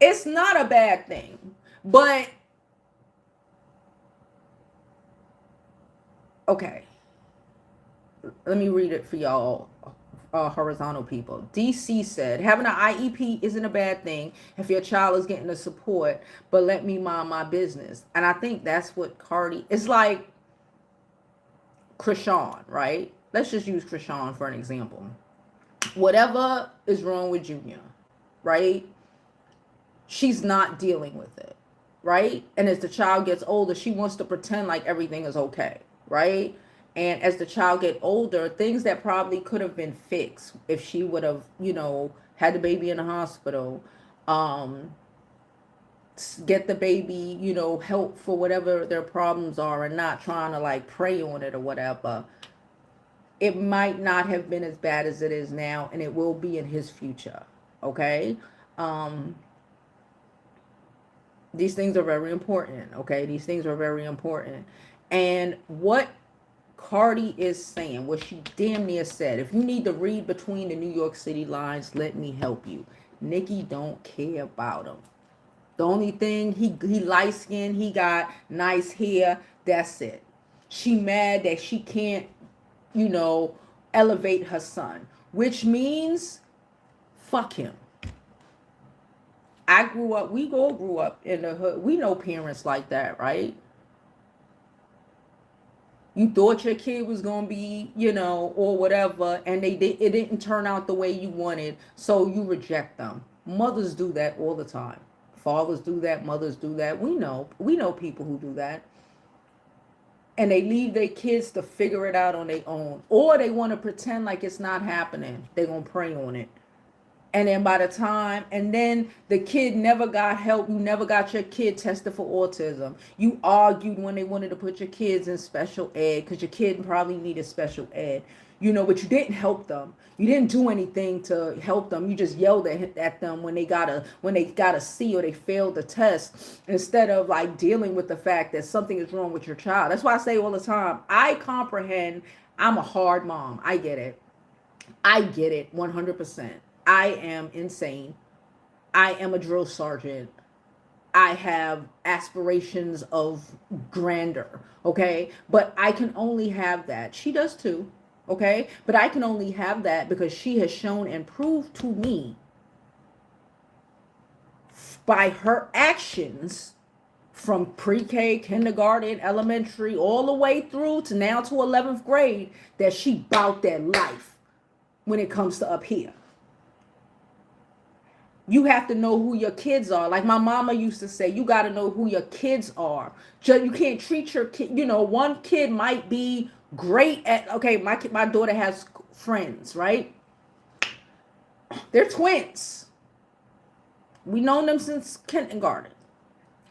It's not a bad thing, but okay. Let me read it for y'all. Horizontal people. DC said, having an IEP isn't a bad thing if your child is getting the support, but let me mind my business. And I think that's what Cardi is like. Krishan, right? Let's just use Krishan for an example. Whatever is wrong with Junior, right? She's not dealing with it, right? And as the child gets older, she wants to pretend like everything is okay, right? And as the child get older, things that probably could have been fixed if she would have, you know, had the baby in the hospital, get the baby, you know, help for whatever their problems are and not trying to like prey on it or whatever. It might not have been as bad as it is now, and it will be in his future. Okay. These things are very important. Okay. These things are very important. And what Cardi is saying what she damn near said. If you need to read between the New York City lines, let me help you. Nicki don't care about him. The only thing, he light skinned, he got nice hair. That's it. She mad that she can't, elevate her son, which means fuck him. We all grew up in the hood. We know parents like that, right? You thought your kid was going to be, or whatever, and it didn't turn out the way you wanted, so you reject them. Mothers do that all the time. Fathers do that, mothers do that. We know people who do that. And they leave their kids to figure it out on their own. Or they want to pretend like it's not happening. They're going to prey on it. And then and then the kid never got help. You never got your kid tested for autism. You argued when they wanted to put your kids in special ed because your kid probably needed special ed. But you didn't help them. You didn't do anything to help them. You just yelled at them when they got a C or they failed the test, instead of like dealing with the fact that something is wrong with your child. That's why I say all the time, I comprehend. I'm a hard mom. I get it. 100%. I am insane. I am a drill sergeant. I have aspirations of grandeur, okay? But I can only have that. She does too, okay? But I can only have that because she has shown and proved to me by her actions from pre-K, kindergarten, elementary, all the way through to now to 11th grade, that she bout that life when it comes to up here. You have to know who your kids are. Like my mama used to say, you got to know who your kids are. You can't treat your kid, one kid might be great at, okay, my daughter has friends, right? They're twins. We known them since kindergarten.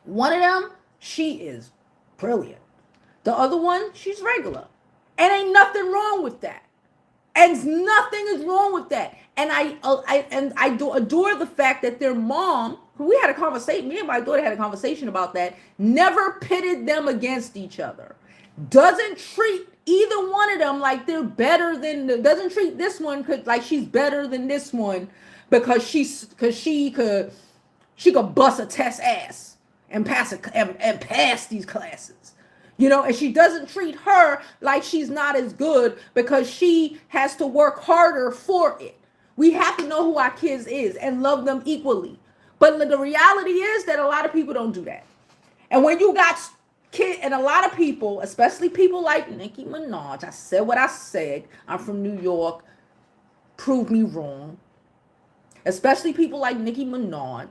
One of them, she is brilliant. The other one, she's regular. And ain't nothing wrong with that. And nothing is wrong with that. And I do adore the fact that their mom, we had a conversation, me and my daughter had a conversation about that, never pitted them against each other. Doesn't treat either one of them like they're better than, doesn't treat this one like she's better than this one because she could bust a test ass and pass these classes. And she doesn't treat her like she's not as good because she has to work harder for it. We have to know who our kids is and love them equally. But the reality is that a lot of people don't do that. And when you got kids, and a lot of people, especially people like Nicki Minaj, I said what I said. I'm from New York. Prove me wrong. Especially people like Nicki Minaj.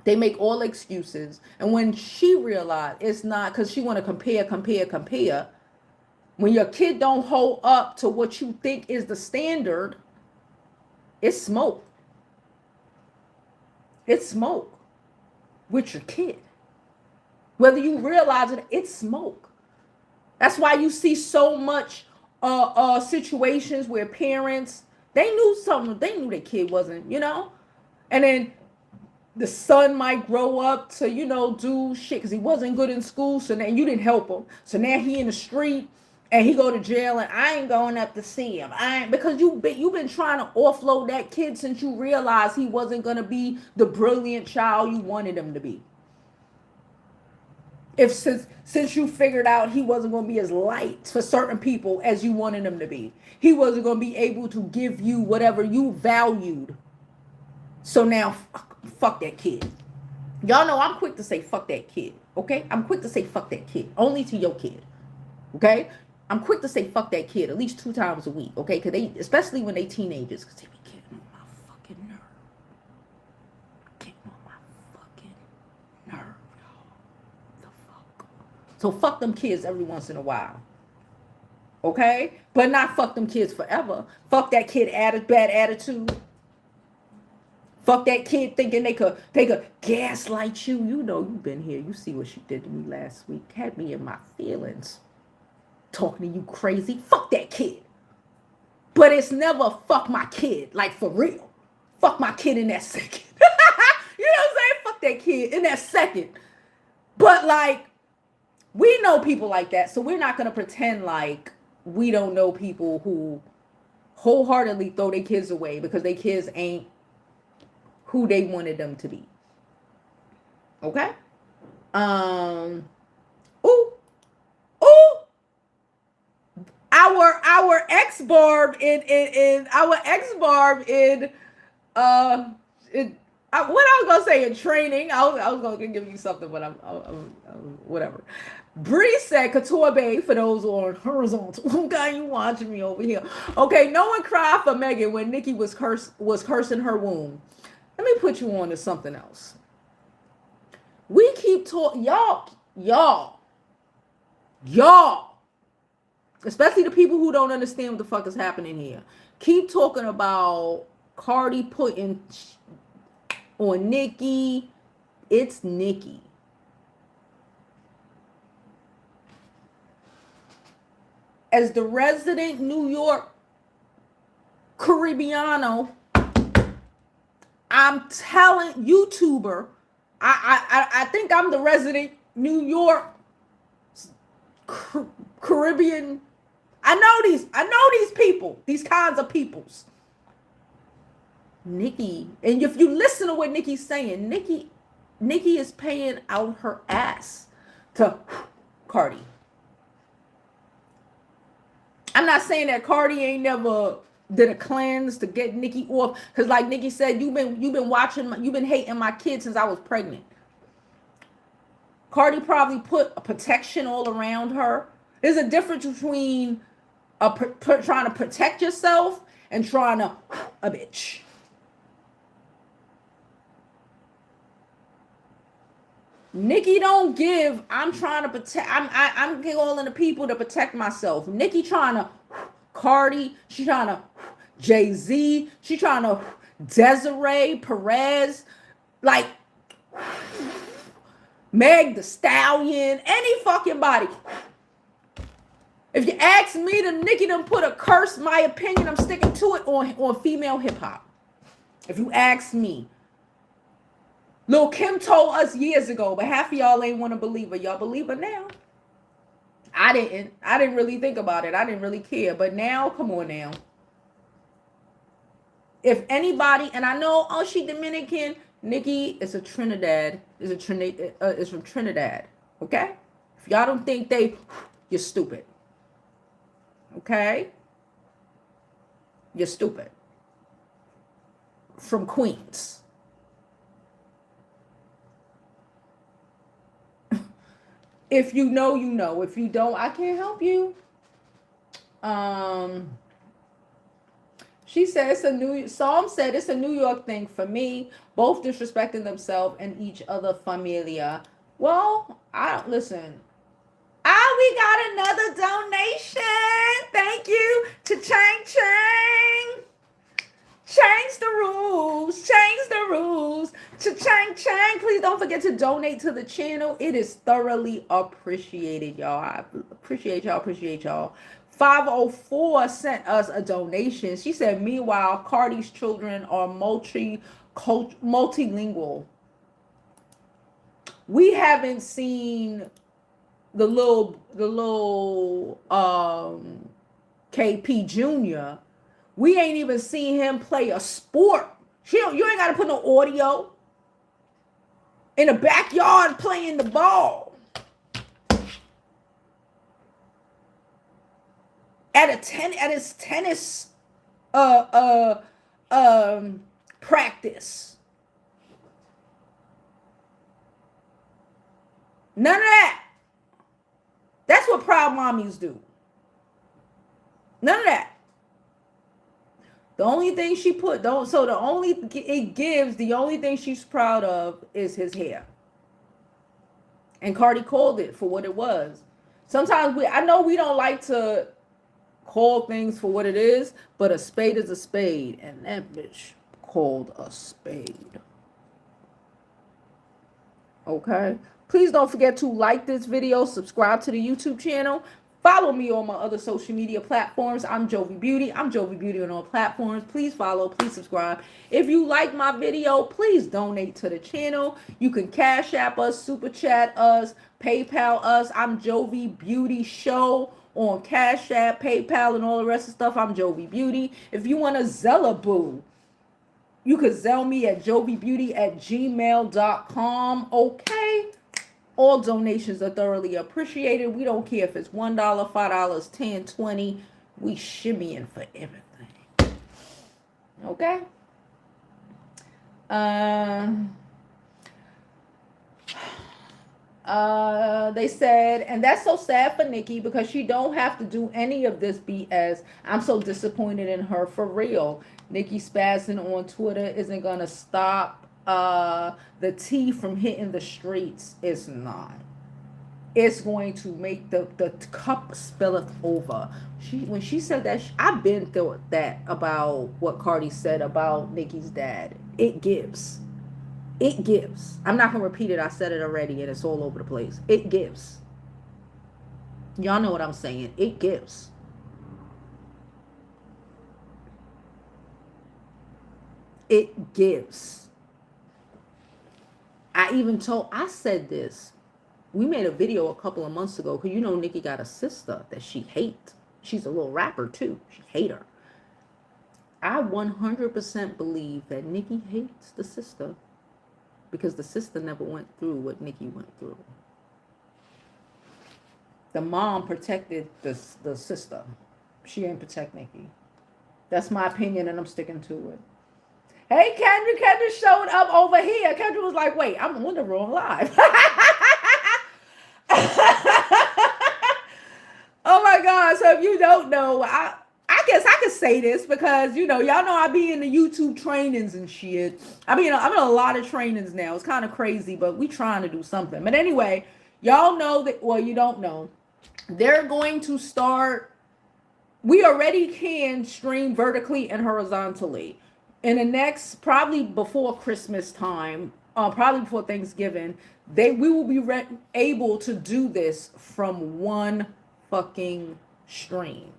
They make all excuses. And when she realized it's not, because she want to compare. When your kid don't hold up to what you think is the standard, it's smoke. It's smoke with your kid. Whether you realize it, it's smoke. That's why you see so much situations where parents, they knew something. They knew their kid wasn't, and then the son might grow up to, do shit because he wasn't good in school. So now you didn't help him. So now he in the street and he go to jail and I ain't going up to see him. Because you've been trying to offload that kid since you realized he wasn't going to be the brilliant child you wanted him to be. Since you figured out he wasn't going to be as light for certain people as you wanted him to be. He wasn't going to be able to give you whatever you valued. So now fuck that kid. Y'all know I'm quick to say fuck that kid, okay? I'm quick to say fuck that kid, only to your kid, okay? I'm quick to say fuck that kid at least 2 times a week, okay? Because they, especially when they teenagers, because they be getting on my fucking nerve. Getting on my fucking nerve, y'all. The fuck. So fuck them kids every once in a while, okay? But not fuck them kids forever. Fuck that kid bad attitude. Fuck that kid thinking they could gaslight you. You've been here. You see what she did to me last week. Had me in my feelings. Talking to you crazy. Fuck that kid. But it's never fuck my kid. Like for real. Fuck my kid in that second. You know what I'm saying? Fuck that kid in that second. But like, We know people like that, so we're not going to pretend like we don't know people who wholeheartedly throw their kids away because their kids ain't who they wanted them to be. Okay? Ooh, ooh, our ex barb in our ex barb in in what I was gonna say in training. I was gonna give you something, but I'm whatever. Bree said, Couture Bay, for those on horizontal. Okay, you watching me over here. Okay, no one cried for Megan when Nicki was cursing her womb. Let me put you on to something else. We keep talking, y'all, especially the people who don't understand what the fuck is happening here. Keep talking about Cardi putting on Nicki. It's Nicki. As the resident New York Caribbeano, I'm telling YouTuber, I think I'm the resident New York Caribbean. I know these people, these kinds of peoples. Nicki, and if you listen to what Nicki's saying, Nicki is paying out her ass to Cardi. I'm not saying that Cardi ain't never did a cleanse to get Nicki off, because like Nicki said, you've been hating my kids since I was pregnant. Cardi probably put a protection all around her. There's a difference between trying to protect yourself and trying to a bitch. Nicki don't give. I'm trying to protect. I'm calling the people to protect myself. Nicki trying to Cardi. She trying to Jay-Z. She trying to Desiree Perez. Like Meg the Stallion. Any fucking body. If you ask me, the Nicki done put a curse. My opinion, I'm sticking to it on female hip hop. If you ask me. Lil' Kim told us years ago, but half of y'all ain't want to believe her. Y'all believe her now? I didn't really think about it. I didn't really care. But now, come on now. If anybody, and I know, oh, she Dominican. Nicki is a Trinidad. Is from Trinidad. Okay? If y'all don't think you're stupid. Okay? You're stupid. From Queens. If you know, you know. If you don't, I can't help you. She said Psalm said it's a New York thing for me. Both disrespecting themselves and each other familia. Well, listen. We got another donation. Thank you to Chang Chang. Change the rules. Cha-chang, chang. Please don't forget to donate to the channel. It is thoroughly appreciated, y'all. I appreciate y'all. 504 sent us a donation. She said, meanwhile, Cardi's children are multilingual. We haven't seen the little KP Jr. We ain't even seen him play a sport. You ain't got to put no audio. In the backyard playing the ball. At his tennis practice. None of that. That's what proud mommies do. None of that. The only thing she put, the only thing she's proud of is his hair. And Cardi called it for what it was. Sometimes I know we don't like to call things for what it is, but a spade is a spade. And that bitch called a spade. Okay? Please don't forget to like this video, subscribe to the YouTube channel. Follow me on my other social media platforms. I'm Jovi Beauty. I'm Jovi Beauty on all platforms. Please follow. Please subscribe. If you like my video, please donate to the channel. You can Cash App us, Super Chat us, PayPal us. I'm Jovi Beauty Show on Cash App, PayPal, and all the rest of stuff. I'm Jovi Beauty. If you want to Zella Boo, you could Zell me at jovibeauty@gmail.com. Okay. All donations are thoroughly appreciated. We don't care if it's $1, $5, 10, 20. We shimmying for everything. Okay? They said, and that's so sad for Nicki because she don't have to do any of this BS. I'm so disappointed in her, for real. Nicki spazzing on Twitter isn't gonna stop the tea from hitting the streets. It's not. It's going to make the cup spilleth over. When she said that, I've been through that about what Cardi said about Nicki's dad. It gives. It gives. I'm not going to repeat it. I said it already and it's all over the place. It gives. Y'all know what I'm saying. It gives. It gives. I said this. We made a video a couple of months ago because you know Nicki got a sister that she hates. She's a little rapper too. She hate her. I 100% believe that Nicki hates the sister because the sister never went through what Nicki went through. The mom protected the sister. She didn't protect Nicki. That's my opinion and I'm sticking to it. Hey, Kendra. Kendra showed up over here. Kendra was like, wait, I'm on the wrong live. Oh my God. So if you don't know, I guess I could say this because, you know, y'all know I be in the YouTube trainings and shit. I'm in a lot of trainings now. It's kind of crazy, but we trying to do something. But anyway, y'all know that, well, you don't know. They're going to start, we already can stream vertically and horizontally. In the next, probably before Christmas time, probably before Thanksgiving, we will be able to do this from one fucking stream,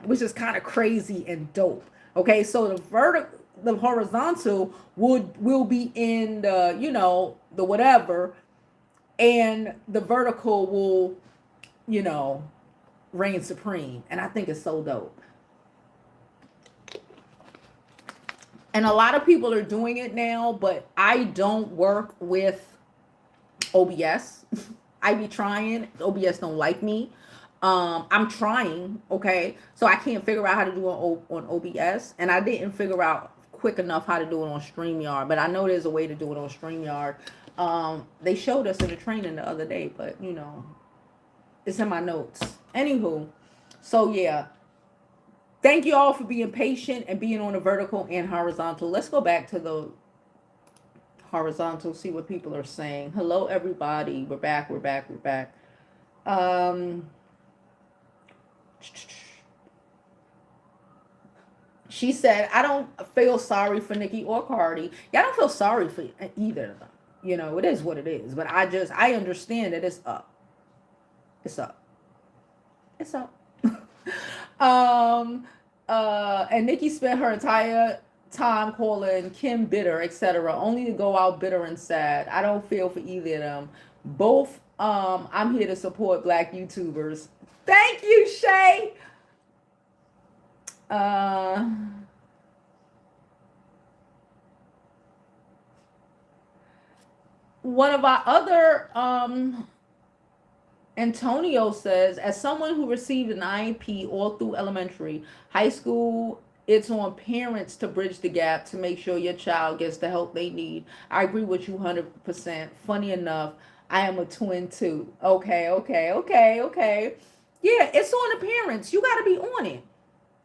which is kind of crazy and dope. Okay, so the horizontal will be in the, you know, the whatever, and the vertical will, you know, reign supreme. And I think it's so dope. And a lot of people are doing it now, but I don't work with OBS. I be trying. OBS don't like me. I'm trying, okay? So I can't figure out how to do it on OBS. And I didn't figure out quick enough how to do it on StreamYard. But I know there's a way to do it on StreamYard. They showed us in the training the other day, but, you know, it's in my notes. Anywho, so yeah. Thank you all for being patient and being on the vertical and horizontal. Let's go back to the horizontal, see what people are saying. Hello, everybody. We're back. She said, I don't feel sorry for Nicki or Cardi. Y'all don't feel sorry for either of them. You know, it is what it is. But I understand that it's up. It's up. It's up. And Nicki spent her entire time calling Kim bitter, etc., only to go out bitter and sad. I don't feel for either of them. Both, I'm here to support Black YouTubers. Thank you, Shay. One of our other, Antonio says, as someone who received an IEP all through elementary, high school, it's on parents to bridge the gap to make sure your child gets the help they need. I agree with you 100%. Funny enough, I am a twin too. Okay. Yeah, it's on the parents. You got to be on it.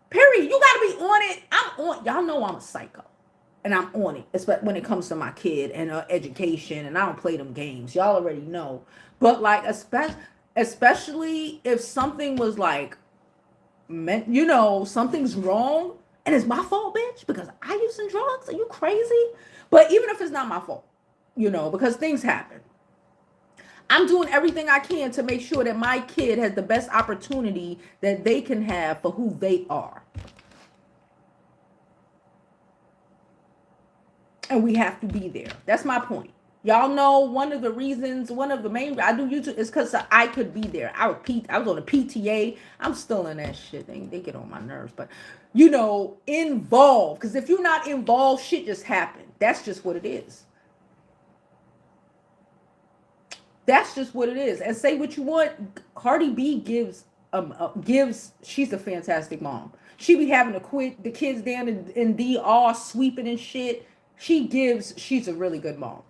Period. You got to be on it. I'm on. Y'all know I'm a psycho. And I'm on it, especially when it comes to my kid and education. And I don't play them games. Y'all already know. But like, especially if something was like, you know, something's wrong and it's my fault, bitch, because I using drugs. Are you crazy? But even if it's not my fault, you know, because things happen, I'm doing everything I can to make sure that my kid has the best opportunity that they can have for who they are. And we have to be there. That's my point. Y'all know one of the reasons, one of the main I do YouTube is because I could be there. I was on a PTA. I'm still in that shit. They get on my nerves, but you know, involved. Because if you're not involved, shit just happened. That's just what it is. That's just what it is. And say what you want. Cardi B gives. She's a fantastic mom. She be having to quit the kids down in DR sweeping and shit. She gives. She's a really good mom.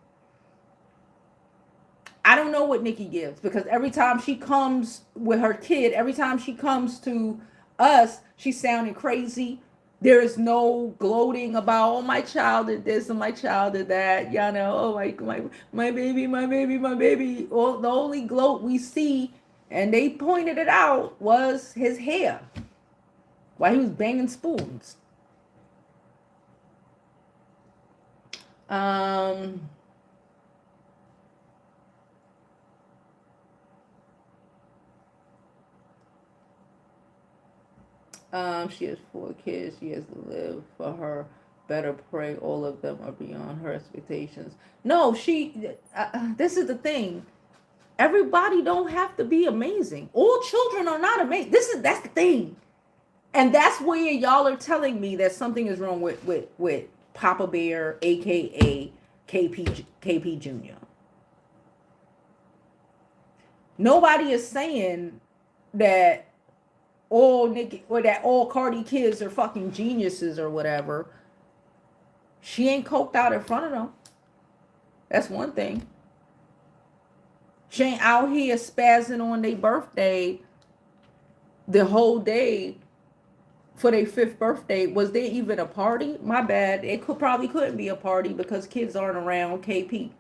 I don't know what Nicki gives because every time she comes with her kid, every time she comes to us, she's sounding crazy. There is no gloating about, oh, my child did this and my child did that. You know, oh, my baby, my baby, my baby. Well, the only gloat we see, and they pointed it out, was his hair while he was banging spoons. Um, she has 4 kids. She has to live for her. Better pray all of them are beyond her expectations. No, this is the thing. Everybody don't have to be amazing. All children are not amazing. That's the thing. And that's where y'all are telling me that something is wrong with Papa Bear, aka KP Jr. Nobody is saying that all Nicki or that all Cardi kids are fucking geniuses or whatever. She ain't coked out in front of them. That's one thing. She ain't out here spazzing on their birthday the whole day for their 5th birthday. Was there even a party? My bad. It probably couldn't be a party because kids aren't around KP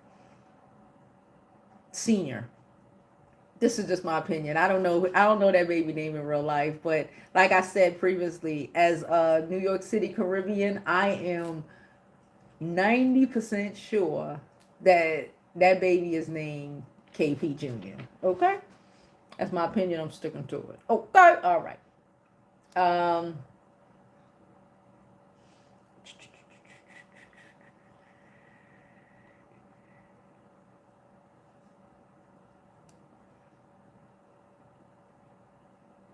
Senior. This is just my opinion. I don't know that baby name in real life, but like I said previously, as a New York City Caribbean, I am 90% sure that that baby is named KP Jr. Okay? That's my opinion. I'm sticking to it. Okay? All right.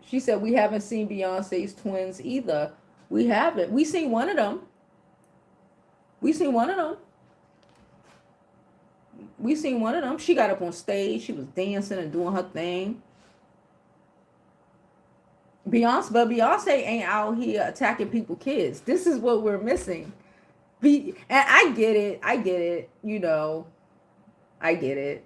She said, we haven't seen Beyonce's twins either. We haven't. We seen one of them. We seen one of them. We seen one of them. She got up on stage. She was dancing and doing her thing. Beyonce ain't out here attacking people's kids. This is what we're missing. And I get it. I get it. You know, I get it.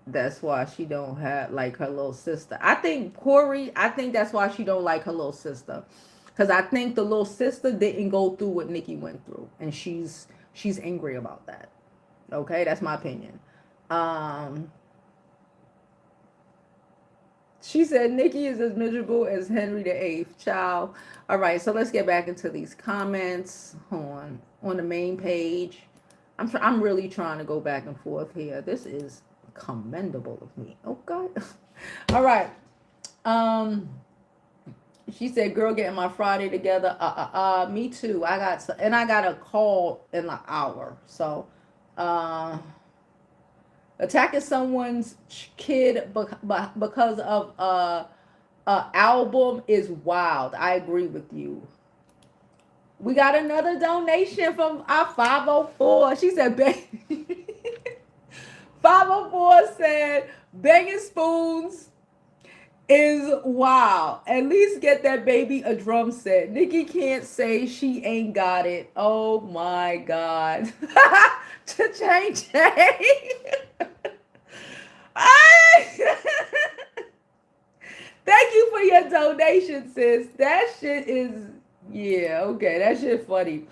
That's why she don't have like her little sister. I think that's why she don't like her little sister. Because I think the little sister didn't go through what Nicki went through. And she's angry about that. Okay, that's my opinion. She said Nicki is as miserable as Henry VIII. Child. All right, so let's get back into these comments on the main page. I'm really trying to go back and forth here. This is commendable of me. Okay. All right. She said, girl, getting my Friday together. Me too. I got a call in an hour. So attacking someone's kid because of a album is wild. I agree with you. We got another donation from our 504. She said, 504 said, banging spoons is wild. At least get that baby a drum set. Nicki can't say she ain't got it. Oh my God. Change. Thank you for your donation, sis. That shit is, yeah, okay. That shit funny.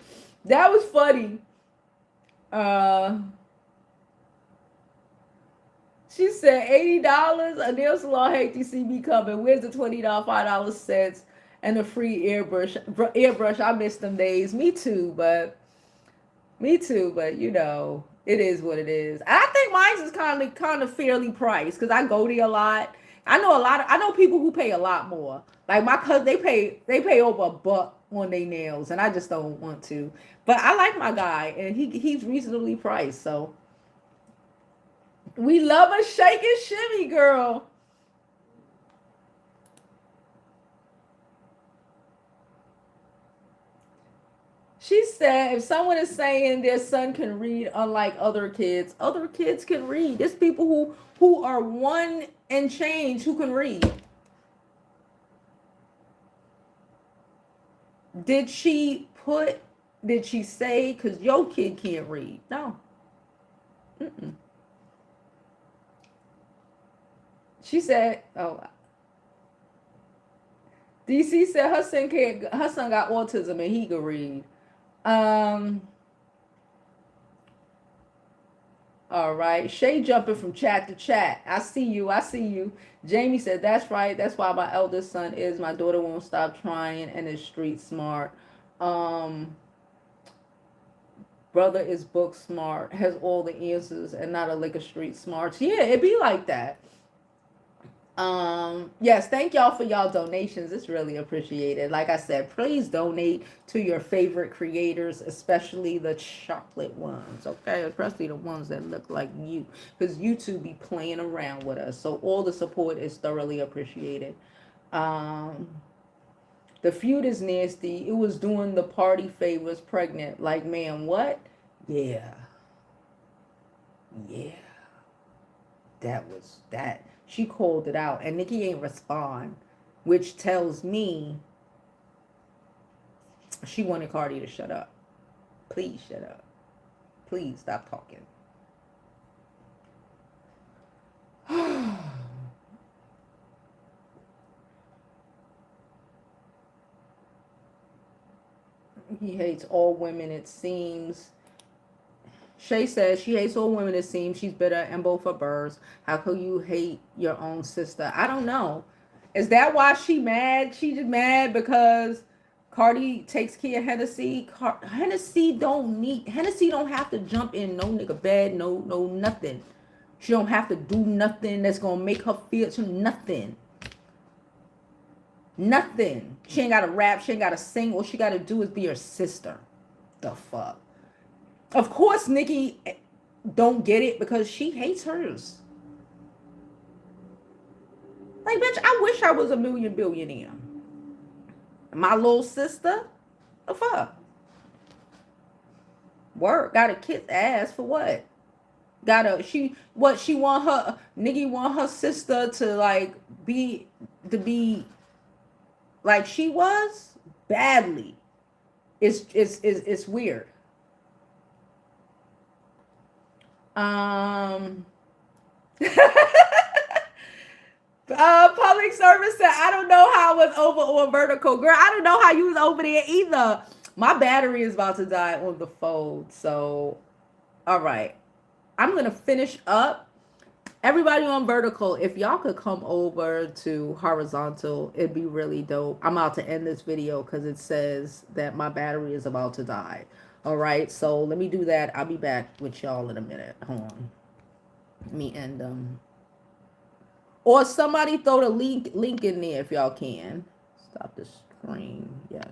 That was funny. She said $80. A nail salon hate to see me coming. Where's the $20, $5 sets and the free airbrush? I miss them days. Me too, but you know, it is what it is. I think mine is kind of fairly priced because I go there a lot I know people who pay a lot more. Like my cousin, they pay over $1 on their nails, and I just don't want to. But I like my guy, and he's reasonably priced. So we love a shake and shimmy, girl. She said, if someone is saying their son can read, unlike other kids can read. There's people who are one and change who can read. Did she put? Did she say? Because your kid can't read. No. Mm-mm. She said, "Oh, DC said her son can't. Her son got autism and he can read." Um. All right. Shay jumping from chat to chat. I see you. I see you. Jamie said, that's right. That's why my eldest son is. My daughter won't stop trying and is street smart. Um, brother is book smart, has all the answers, and not a lick of street smarts. Yeah, it be like that. Yes, thank y'all for y'all donations. It's really appreciated. Like I said, please donate to your favorite creators, especially the chocolate ones, okay? Especially the ones that look like you, because you two be playing around with us. So all the support is thoroughly appreciated. um the feud is nasty. It was doing the party favors pregnant. Like, man, what? Yeah, yeah, that was that. She called it out, and Nicki ain't respond, which tells me she wanted Cardi to shut up. Please shut up. Please stop talking. He hates all women, it seems. Shay says she hates all women, it seems. She's bitter and both are birds. How could you hate your own sister? I don't know. Is that why she mad? She just mad because Cardi takes care of Hennessy. Hennessy don't have to jump in no nigga bed, no nothing. She don't have to do nothing that's gonna make her feel nothing. Nothing. She ain't gotta rap, she ain't gotta sing. All she gotta do is be her sister. The fuck. Of course Nicki don't get it because she hates hers. Like, bitch, I wish I was a million billionaire. My little sister, the fuck? Work. Gotta kiss ass for what? She want her Nicki want her sister to like be like she was badly. It's weird. Um Public service said, I don't know how I was over on vertical. Girl, I don't know how you was over there either. My battery is about to die on the fold. So, all right. I'm going to finish up. Everybody on vertical, if y'all could come over to horizontal, it'd be really dope. I'm about to end this video because it says that my battery is about to die. All right. So let me do that. I'll be back with y'all in a minute. Hold on. Let me end or somebody throw the link in there if y'all can. Stop the screen. Yes.